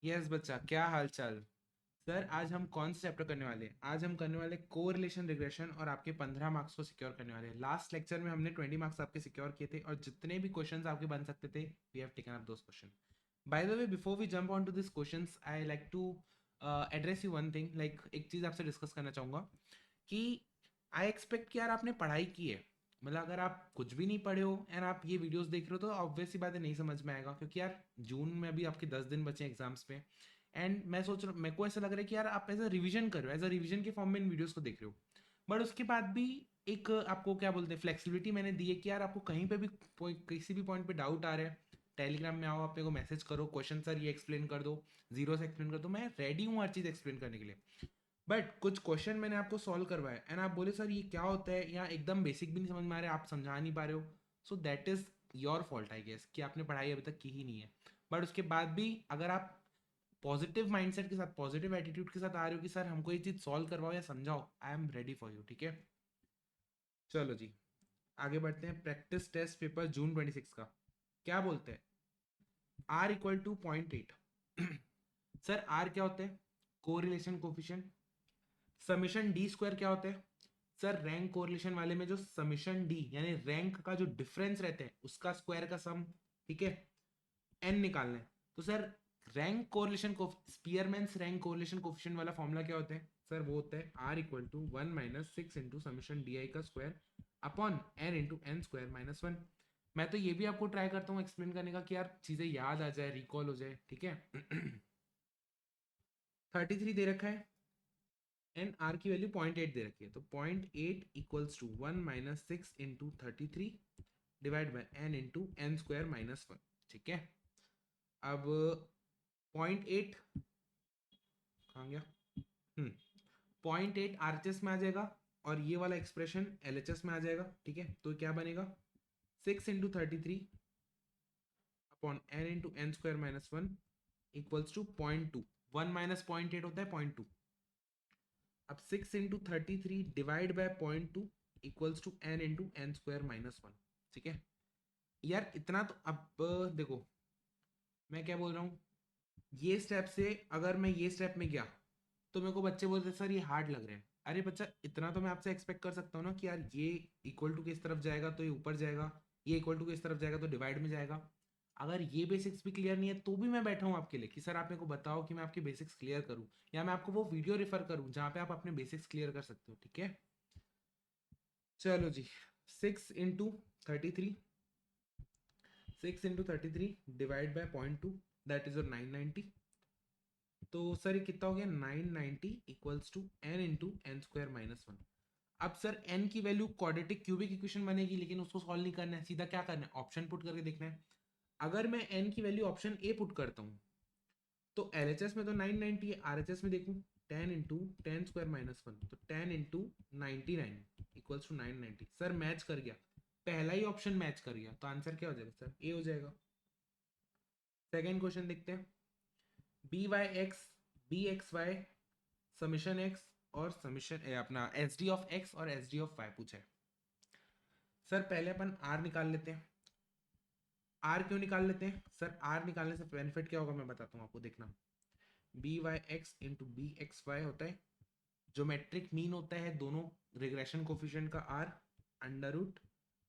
Yes बच्चा, क्या हाल चाल। सर आज हम कौन सा चैप्टर करने वाले हैं? आज हम करने वाले कोरिलेशन रिग्रेशन और आपके 15 मार्क्स को सिक्योर करने वाले हैं। लास्ट लेक्चर में हमने 20 मार्क्स आपके सिक्योर किए थे और जितने भी क्वेश्चंस आपके बन सकते थे we have taken up those question. By the way, before we jump on to this questions I like to address you one thing. Like एक चीज़ आपसे डिस्कस करना चाहूँगा कि आई एक्सपेक्ट कि यार आपने पढ़ाई की है। मतलब अगर आप कुछ भी नहीं पढ़े हो एंड आप ये वीडियोस देख रहे हो तो ऑब्वियस सी बात है नहीं समझ में आएगा, क्योंकि यार जून में अभी आपके 10 दिन बचे हैं एग्जाम्स पे। एंड मैं सोच रहा, मेरे को ऐसा लग रहा है कि यार आप एज अ रिविजन कर रहे हो, एज अ रिविजन के फॉर्म में इन वीडियोस को देख रहे हो। बट उसके बाद भी एक आपको क्या बोलते हैं फ्लेक्सिबिलिटी मैंने दी है कि यार आपको कहीं पे भी किसी भी पॉइंट पे डाउट आ रहा है, टेलीग्राम में आओ, आप मेरे को मैसेज करो, क्वेश्चन सर ये एक्सप्लेन कर दो, जीरो से एक्सप्लेन कर दो, मैं रेडी हूँ हर चीज़ एक्सप्लेन करने के लिए। बट कुछ क्वेश्चन मैंने आपको सॉल्व करवाया एंड आप बोले सर ये क्या होता है, या एकदम बेसिक भी नहीं समझ में आ रहा है, आप समझा नहीं पा रहे हो। So that is your fault I guess कि आपने पढ़ाई अभी तक की ही नहीं है। बट उसके बाद भी अगर आप पॉजिटिव माइंडसेट के साथ, पॉजिटिव एटीट्यूड के साथ आ रहे हो कि सर हमको ये चीज़ सॉल्व करवाओ या समझाओ, I am ready for you. ठीक है, चलो जी आगे बढ़ते हैं। प्रैक्टिस टेस्ट पेपर जून 26 का क्या बोलते हैं? R equal to 0.8। Sir r क्या होते हैं? Correlation coefficient. Summation d square क्या होता है? सर रैंक कोरिलेशन वाले में जो समीशन डी यानी रैंक का जो डिफरेंस रहता है उसका स्क्वायर का सम। ठीक है, एन निकालना है। तो सर रैंक कोरिलेशन को स्पीयरमैन्स रैंक कोरिलेशन कोफिशिएंट वाला फॉर्मूला क्या होता है? सर वो होता है R equal to 1 - 6 into summation D I का square upon N into N square minus 1। मैं तो ये भी आपको ट्राई करता हूँ एक्सप्लेन करने का कि यार चीज़ें याद आ जाए, रिकॉल हो जाए। ठीक है। 33 दे रखा है एन आर की वैल्यू 0.8 दे रखी है, तो 0.8 equals to 1 - 6 into 33 divide by n into N square minus 1। ठीक है, अब 0.8 कहाँ गया? 0.8 आर एच एस में आ जाएगा और ये वाला एक्सप्रेशन एल एच एस में आ जाएगा। ठीक है, तो क्या बनेगा? 6 × 33 upon N into N square minus 1 equals to 0.2। 1 - 0.8 होता है 0.2। अब 6 × 33 divide by 0.2 equals to n into N square minus 1। ठीक है यार, इतना तो अब देखो मैं क्या बोल रहा हूँ। ये स्टेप से अगर मैं ये स्टेप में गया तो मेरे को बच्चे बोलते सर ये हार्ड लग रहा है। अरे बच्चा, इतना तो मैं आपसे एक्सपेक्ट कर सकता हूँ ना कि यार ये इक्वल टू किस तरफ जाएगा तो ये ऊपर जाएगा, ये इक्वल टू किस तरफ जाएगा तो डिवाइड में जाएगा। अगर ये बेसिक्स भी क्लियर नहीं है तो भी मैं बैठा हूँ आपके लिए कि सर आप मेरे को बताओ कि मैं आपके बेसिक्स क्लियर करूँ, या मैं आपको वो वीडियो रेफर करूँ जहाँ पे आप अपने बेसिक्स क्लियर कर सकते हो। ठीक है, चलो जी। 6 × 33, 6 × 33 डिवाइड बाय 0.2, दैट इज 990। तो सर ये कितना हो गया? 990 equals to n into N square minus 1। अब सर एन की वैल्यू क्वाड्रेटिक क्यूबिक इक्वेशन बनेगी, लेकिन उसको सॉल्व नहीं करना है, सीधा क्या करना है? ऑप्शन पुट करके देखना है। अगर मैं एन की वैल्यू ऑप्शन ए पुट करता हूँ तो एल एच एस में तो 990 है, आर एच एस में देखूँ 10 इंटू टेन स्क्वायर माइनस 1, तो 10 into 99 equals to 990। Sir match कर गया, पहला ही ऑप्शन मैच कर गया, तो आंसर क्या हो जाएगा? सर ए हो जाएगा। सेकेंड क्वेश्चन देखते हैं। B Y x, b x y, summation x और समीशन अपना एस डी ऑफ एक्स और एस डी ऑफ वाई पूछा है। सर पहले अपन आर निकाल लेते हैं। आर क्यों निकाल लेते हैं? सर आर निकालने से बेनिफिट क्या होगा मैं बताता हूँ आपको, देखना। B Y x into b x y होता है ज्योमेट्रिक मीन होता है दोनों रिग्रेशन कोफिशिएंट का r under root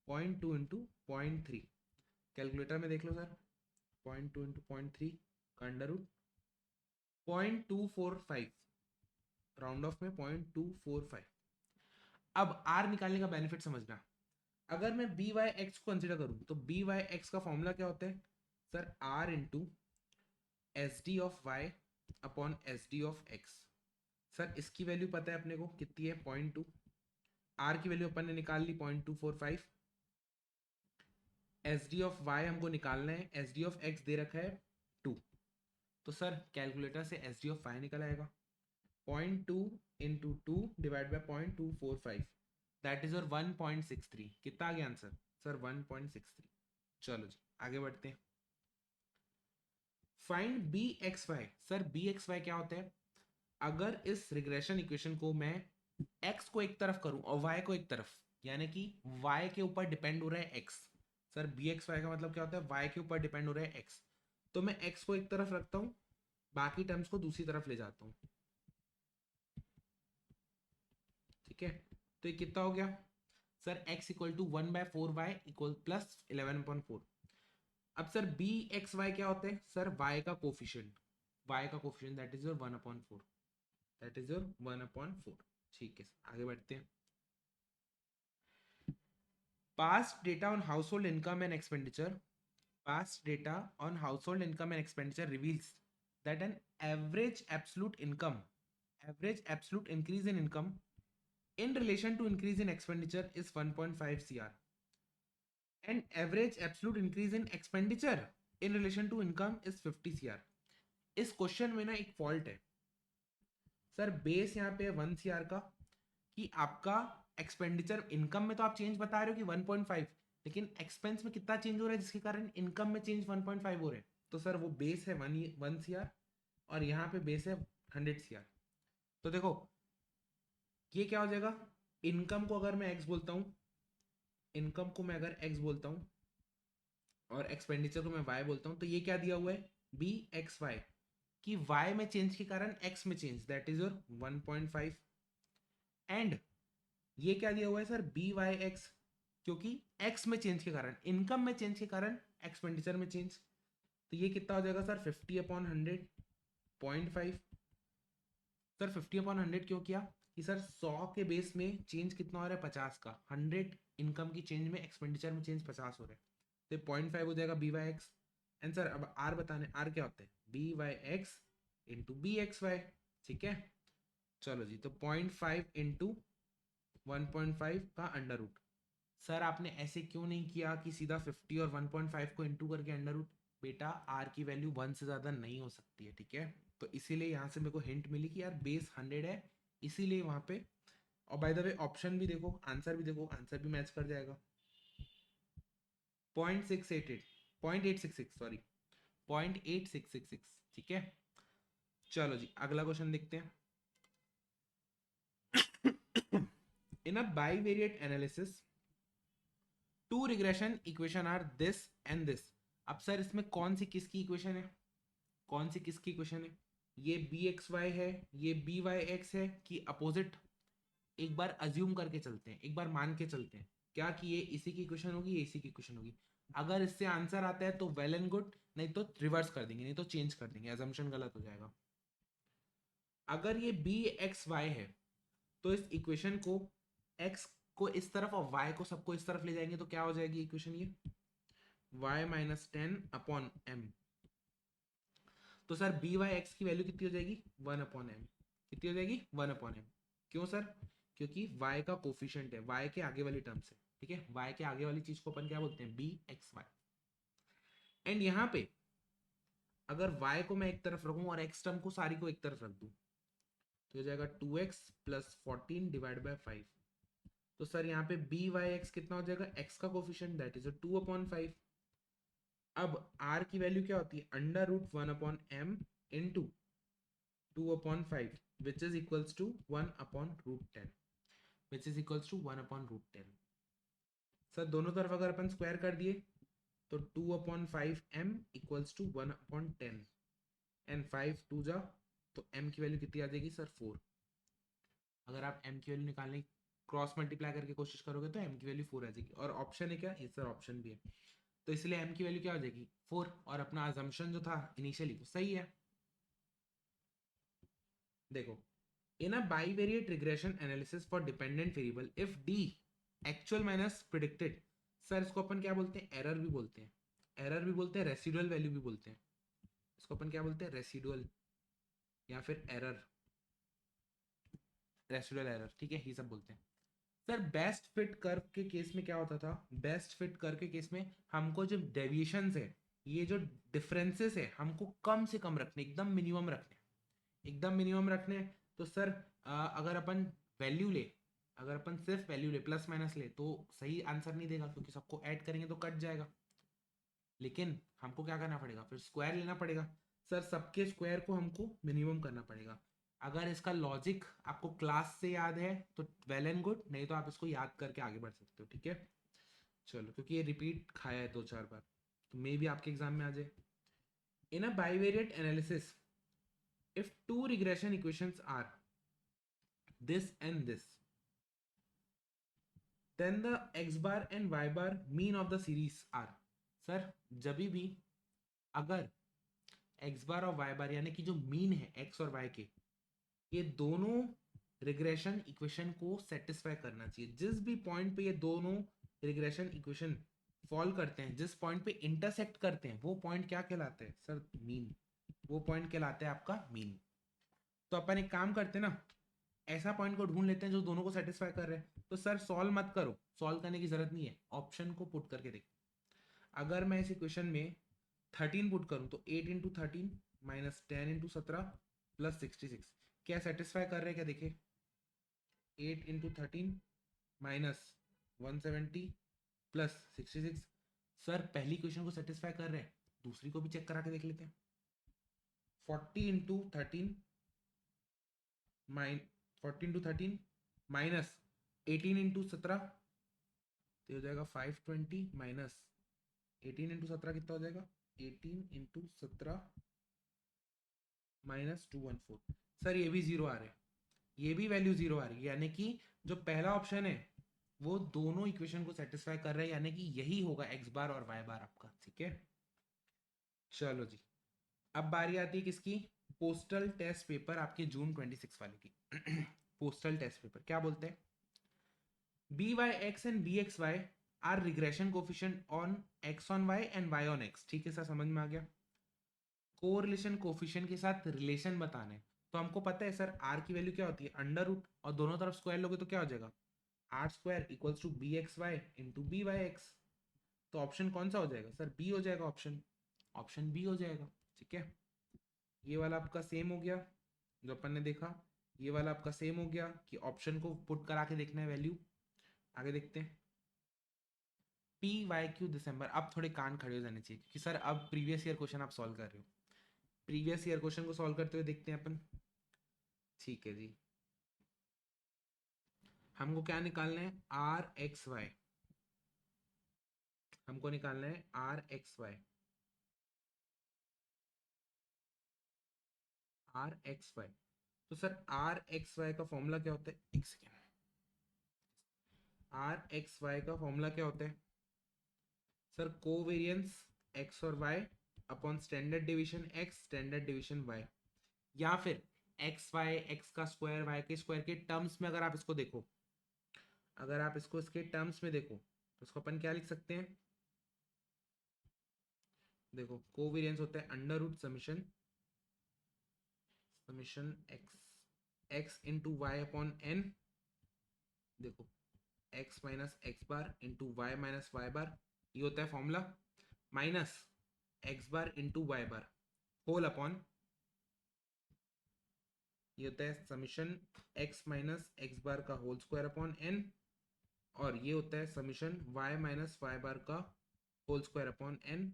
0.2 into 0.3। Calculator में देख लो सर, 0.2 इंटू 0.3 का अंडर रूट 0.245, राउंड ऑफ में 0.245। अब आर निकालने का बेनिफिट समझना। अगर मैं बी वाई एक्स को कंसिडर करूं तो बी वाई एक्स का फॉर्मूला क्या होता है? Sir r into S D of Y upon S D of x. Sir इसकी वैल्यू पता है अपने को कितनी है? 0.2। आर की वैल्यू अपन ने निकाल ली 0.245। एस डी ऑफ वाई हमको निकालना है, एस डी ऑफ एक्स दे रखा है 2। तो सर कैलकुलेटर से एस डी ऑफ वाई निकल आएगा 0.2 into 2 divide by 0.245, that is और 1.63। कितना आ गया आंसर? सर 1.63। चलो जी आगे बढ़ते हैं। Find b x y. Sir b x Y क्या होता है? अगर इस रिग्रेशन इक्वेशन को मैं x को एक तरफ करूं और y को एक तरफ, यानी कि y के ऊपर डिपेंड हो रहा है x। Sir b x y का मतलब क्या होता है? y के ऊपर डिपेंड हो रहा है x। तो मैं x को एक तरफ रखता हूं, बाकी टर्म्स को दूसरी तरफ ले जाता हूँ, ठीक है। तो ये कितना हो गया sir, x equal to 1/4y equal plus 11/4। अब सर बी एक्स वाई क्या होते हैं सर, y का कोफिशिएंट, y का coefficient that is your 1/4, that is your 1/4। ठीक है, आगे बढ़ते हैं। Past data on household income and expenditure. Past data on household income and expenditure reveals that an average absolute increase in income in relation to increase in expenditure is 1.5 cr, and average absolute increase in expenditure in relation to income is 50 cr. इस question में ना एक fault है sir, base यहाँ पे 1 cr का, कि आपका एक्सपेंडिचर, इनकम में तो आप चेंज बता रहे हो कि 1.5, लेकिन एक्सपेंस में कितना चेंज हो रहा है जिसके कारण इनकम में चेंज 1.5 हो रहा है। तो सर वो बेस है 1 cr और यहाँ पे बेस है 100 cr। तो देखो ये क्या हो जाएगा, इनकम को अगर मैं एक्स बोलता हूँ, इनकम को मैं अगर एक्स बोलता हूँ और एक्सपेंडिचर को मैं वाई बोलता हूँ, तो ये क्या दिया हुआ है बी एक्स वाई, कि वाई में चेंज के कारण एक्स में change, that is your 1.5। And ये क्या दिया हुआ है सर, बी वाई एक्स, क्योंकि एक्स में चेंज के कारण, इनकम में चेंज के कारण एक्सपेंडिचर में चेंज। तो ये कितना हो जाएगा सर 50/100 0.5। सर 50/100 क्यों किया कि सर 100 के बेस में चेंज कितना हो रहा है 50 का, 100 इनकम की चेंज में एक्सपेंडिचर में चेंज 50 हो रहा है, तो 0.5 हो जाएगा b Y x. And sir अब आर बताने, आर क्या होता है b Y x into b x y, ठीक है। चलो जी, तो 0.5 इंटू 1.5 का अंडर रूट। सर आपने ऐसे क्यों नहीं किया कि सीधा 50 और 1.5 को इंटू करके अंडर रूट, बेटा आर की वैल्यू 1 से ज़्यादा नहीं हो सकती है, ठीक है। तो इसीलिए यहाँ से मेरे को हिंट मिली कि यार बेस 100 है, इसीलिए वहाँ पे। और बाय द वे ऑप्शन भी देखो, आंसर भी देखो, आंसर भी मैच कर जाएगा। 0.688, 0.866 सॉरी, 0.8666, ठीक है। चलो जी अगला क्वेश्चन देखते हैं। In a bivariate analysis two regression equation are this and this. अब सर इसमें कौन सी किसकी इक्वेशन है, कौन सी किसकी इक्वेशन है, ये बी एक्स वाई है, ये बी वाई एक्स है, कि अपोजिट। एक बार अज्यूम करके चलते हैं, एक बार मान के चलते हैं क्या कि ये इसी की इक्वेशन होगी, ये इसी की इक्वेशन होगी। अगर इससे आंसर आता है तो वेल एंड गुड, नहीं तो रिवर्स कर देंगे, नहीं तो चेंज कर देंगे, अजम्पशन गलत हो जाएगा। अगर ये बी एक्स वाई है तो इस इक्वेशन को एक्स को इस तरफ और वाई को सबको इस तरफ ले जाएंगे तो क्या हो जाएगी इक्वेशन ये, y-10/m। तो सर बी वाई एक्स की वैल्यू कितनी हो जाएगी 1/m, कितनी हो जाएगी 1/m। क्यों सर, क्योंकि y का कोफिशिएंट है, y के आगे वाली टर्म से, ठीक है, y के आगे वाली चीज को अपन क्या बोलते हैं बी एक्स वाई। एंड यहाँ पे अगर y को मैं एक तरफ रखूं और x टर्म को सारी को एक तरफ रख दूं, तो हो जाएगा 2x + 14 डिवाइड बाय 5। तो सर यहाँ पे बी वाई एक्स कितना हो जाएगा, x का कोफिशिएंट दैट इज 2/5। अब r की वैल्यू क्या होती है √1/m into 2/5 which is equals to 1/√10, which is equals to 1/√10। Sir दोनों तरफ अगर अपन स्क्वायर कर दिए तो 2/5m इक्वल्स टू 1/10, एंड 5 2 जा, तो m की वैल्यू कितनी आ जाएगी सर 4। अगर आप m की वैल्यू निकालने क्रॉस मल्टीप्लाई करके कोशिश करोगे तो m की वैल्यू 4 आ जाएगी। और ऑप्शन है क्या, ये सर ऑप्शन भी है, तो इसलिए m की वैल्यू क्या हो जाएगी 4, और अपना अजम्पशन जो था इनिशियली वो सही है। देखो, in a bivariate regression analysis for dependent variable if d actual minus predicted, sir इसको अपन क्या बोलते हैं एरर भी बोलते हैं, एरर भी बोलते हैं, रेसिडुअल वैल्यू भी बोलते हैं, इसको अपन क्या बोलते हैं रेसिडुअल या फिर एरर, रेसिडुअल एरर, ठीक है, ये सब बोलते हैं। सर बेस्ट फिट कर्व के केस में क्या होता था, बेस्ट फिट कर्व के केस में हमको जो डेविएशंस है, ये जो डिफरेंसेस है हमको कम से कम रखने, एकदम मिनिमम रखने, एकदम मिनिमम रखने। तो सर अगर अपन वैल्यू ले, अगर अपन सिर्फ वैल्यू ले प्लस माइनस ले तो सही आंसर नहीं देगा, क्योंकि सबको ऐड करेंगे तो कट जाएगा। लेकिन हमको क्या करना पड़ेगा, फिर स्क्वायर लेना पड़ेगा। सर सबके स्क्वायर को हमको मिनिमम करना पड़ेगा। अगर इसका लॉजिक आपको क्लास से याद है तो वेल एंड गुड, नहीं तो आप इसको याद करके आगे बढ़ सकते हो, ठीक है। चलो, क्योंकि ये रिपीट खाया है 2-4 बार, तो मे भी आपके एग्जाम में आ जाए। In a bivariate analysis if two regression equations are this and this, then the x bar and y bar mean of the series are. Sir जब भी अगर x बार और y बार यानी कि जो मीन है x और y के, ये दोनों रिग्रेशन इक्वेशन को सेटिस्फाई करना चाहिए. जिस भी पॉइंट पे ये दोनों रिग्रेशन इक्वेशन फॉल करते हैं, जिस पॉइंट पे इंटरसेक्ट करते हैं, वो पॉइंट क्या कहलाते हैं सर? मीन. वो पॉइंट कहलाते हैं आपका मीन. तो अपन एक काम करते हैं ना, ऐसा पॉइंट को ढूंढ लेते हैं जो दोनों को सेटिस्फाई कर रहे हैं. तो सर सॉल्व मत करो, सॉल्व करने की जरूरत नहीं है, ऑप्शन को पुट करके देख. अगर मैं इस इक्वेशन में 13 पुट करूं तो 8 इंटू 13 माइनस 10 इंटू 17 प्लस 66 क्या सेटिस्फाई कर रहे हैं? क्या देखे, 8 इंटू 13 माइनस 170 प्लस 66. सर पहली क्वेश्चन को सेटिस्फाई कर रहे हैं, दूसरी को भी चेक करा के देख लेते हैं. 40 इंटू 13 40 इंटू 13 माइनस 18 इंटू 17 तो हो जाएगा 520 माइनस 18 इंटू 17 कितना हो जाएगा? 18 इंटू 17 माइनस 214. सर ये भी जीरो आ रहे हैं, ये भी वैल्यू जीरो आ रही है, यानी कि जो पहला ऑप्शन है वो दोनों इक्वेशन को सेटिस्फाई कर रहा है, यानी कि यही होगा एक्स बार और वाई बार आपका. ठीक है, चलो जी. अब बारी आती है किसकी? पोस्टल टेस्ट पेपर आपके जून 26 वाले की. पोस्टल टेस्ट पेपर क्या बोलते हैं? B Y x and b x y are regression coefficient on x on y and y on x. ठीक है सर, समझ में आ गया. कोरिलेशन कोफिशिएंट के साथ रिलेशन बताना है. तो हमको पता है सर आर की वैल्यू क्या होती है? अंडर रूट, और दोनों तरफ स्क्वायर लोगे तो क्या हो जाएगा? R square equals to b x y into b Y x. तो ऑप्शन कौन सा हो जाएगा सर? बी हो जाएगा ऑप्शन. ऑप्शन बी हो जाएगा. ठीक है, ये वाला आपका सेम हो गया जो अपन ने देखा. ये वाला आपका सेम हो गया कि ऑप्शन को पुट करा के देखना है वैल्यू. आगे देखते हैं. पी वाई क्यू दिसंबर. अब थोड़े कान खड़े हो जाने चाहिए कि सर अब प्रीवियस ईयर क्वेश्चन आप सॉल्व कर रहे हो. प्रीवियस ईयर क्वेश्चन को सॉल्व करते हुए देखते हैं अपन. ठीक है जी, हमको क्या निकालना है? R x y. हमको निकालना है r x y. R x y. तो सर आर एक्स वाई का फॉर्मूला क्या होता है? एक सेकेंड. आर एक्स वाई का फॉर्मूला क्या होता है सर? कोवेरियंस एक्स और y upon standard division x standard division y. या फिर एक्स वाई एक्स का स्क्वायर वाई के स्क्वायर के टर्म्स में अगर आप इसको देखो, अगर आप इसको इसके टर्म्स में देखो तो इसको अपन क्या लिख सकते हैं? देखो कोवेरियंस होता है under root summation summation X X into Y upon N. देखो X minus x bar into Y minus Y bar, ये होता है formula. Minus x bar into Y bar whole upon, ये होता है summation x minus x bar का whole square upon N. और ये होता है summation Y minus Y bar का होल स्क्वायर अपॉन एन.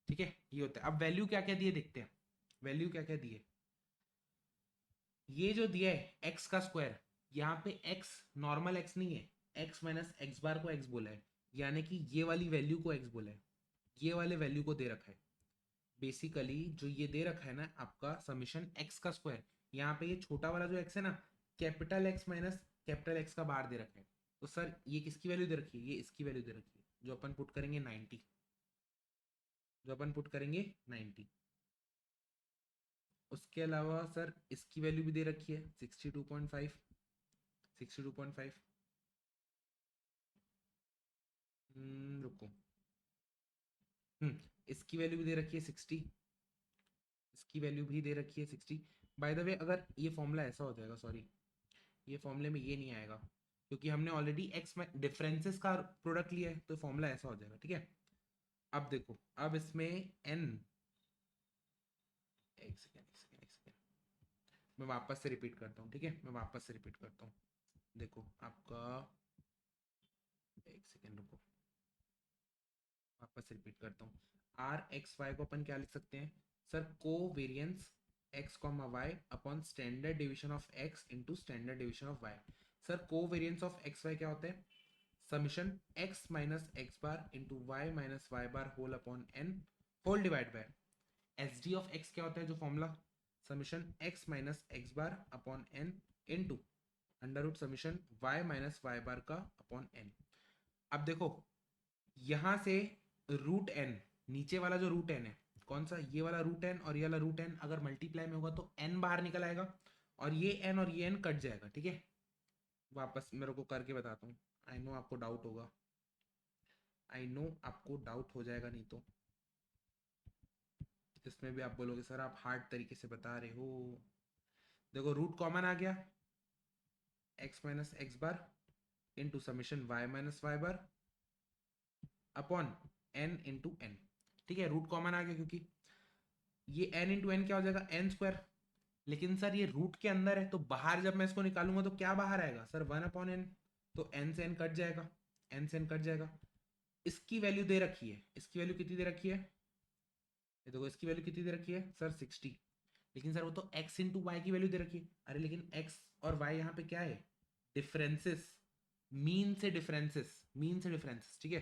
ठीक है, ये होता है. अब वैल्यू क्या क्या दिए देखते हैं. वैल्यू क्या क्या दिए? ये जो दिया है x का स्क्वायर, यहाँ पे x नॉर्मल x नहीं है, x माइनस एक्स बार को x बोला है, यानी कि ये वाली वैल्यू को x बोला है, ये वाले वैल्यू को दे रखा है. बेसिकली जो ये दे रखा है ना आपका समीशन x का स्क्वायर, यहाँ पे ये छोटा वाला जो x है ना, capital x minus capital x का बार दे रखा है. तो सर ये किसकी वैल्यू दे रखी है? ये इसकी वैल्यू दे रखी है, जो अपन पुट करेंगे 90. जो अपन पुट करेंगे 90. उसके अलावा सर इसकी वैल्यू भी दे रखी है 62.5. 62.5. रुको. इसकी वैल्यू भी दे रखी है 60. इसकी वैल्यू भी दे रखी है 60. बाय द वे अगर ये फॉर्मूला ऐसा हो जाएगा, सॉरी ये फॉर्मूले में ये नहीं आएगा क्योंकि हमने ऑलरेडी एक्स में डिफरेंसेस का प्रोडक्ट लिया है, तो फॉर्मूला ऐसा हो जाएगा. ठीक है, अब देखो, अब इसमें एन, एक सेकेंड एक सेकेंड एक सेकेंड, मैं वापस से रिपीट करता हूँ. ठीक है, मैं वापस से रिपीट करता हूँ. देखो आपका, एक सेकेंड रुको, वापस रिपीट करता हूँ. आर एक्स वाई को अपन क्या लिख सकते हैं sir? Covariance X comma Y upon standard division of X into standard division of Y. Sir covariance of X Y क्या होता है? Summation x minus x bar into Y minus Y bar whole upon N whole divide by S D of x. क्या होता है जो फॉर्मूला? Summation x minus x bar upon n into under root summation y minus Y bar का upon n। अब देखो यहां से रूट n, नीचे वाला जो रूट n है कौन सा, ये वाला रूट n और ये वाला रूट n अगर मल्टीप्लाई में होगा तो n बाहर निकल आएगा और ये n और ये n कट जाएगा। ठीक है, वापस मेरे को करके बताता हूँ। आई नो आपको डाउट होगा, आई नो आपको डाउट हो जाएगा, नहीं तो इसमें भी आप बोलोगे सर आप हार्ड तरीके से बता रहे हो। देखो रूट कॉमन आ गया, x minus x bar into summation y minus Y bar upon n into N. ठीक है, रूट कॉमन आ गया क्योंकि ये n इंटू एन क्या हो जाएगा, n स्क्वायर। लेकिन सर ये रूट के अंदर है तो बाहर जब मैं इसको निकालूंगा तो क्या बाहर आएगा सर, वन अपॉन एन। तो n से n कट जाएगा, n से n कट जाएगा। इसकी वैल्यू दे रखी है, इसकी वैल्यू कितनी दे रखी है, ये देखो इसकी वैल्यू कितनी दे रखी है सर 60। लेकिन सर वो तो x इंटू वाई की वैल्यू दे रखी है। अरे लेकिन x और y यहाँ पे क्या है, डिफरेंसेस, मीन से डिफरेंसेस, मीन से डिफरेंसेस। ठीक है,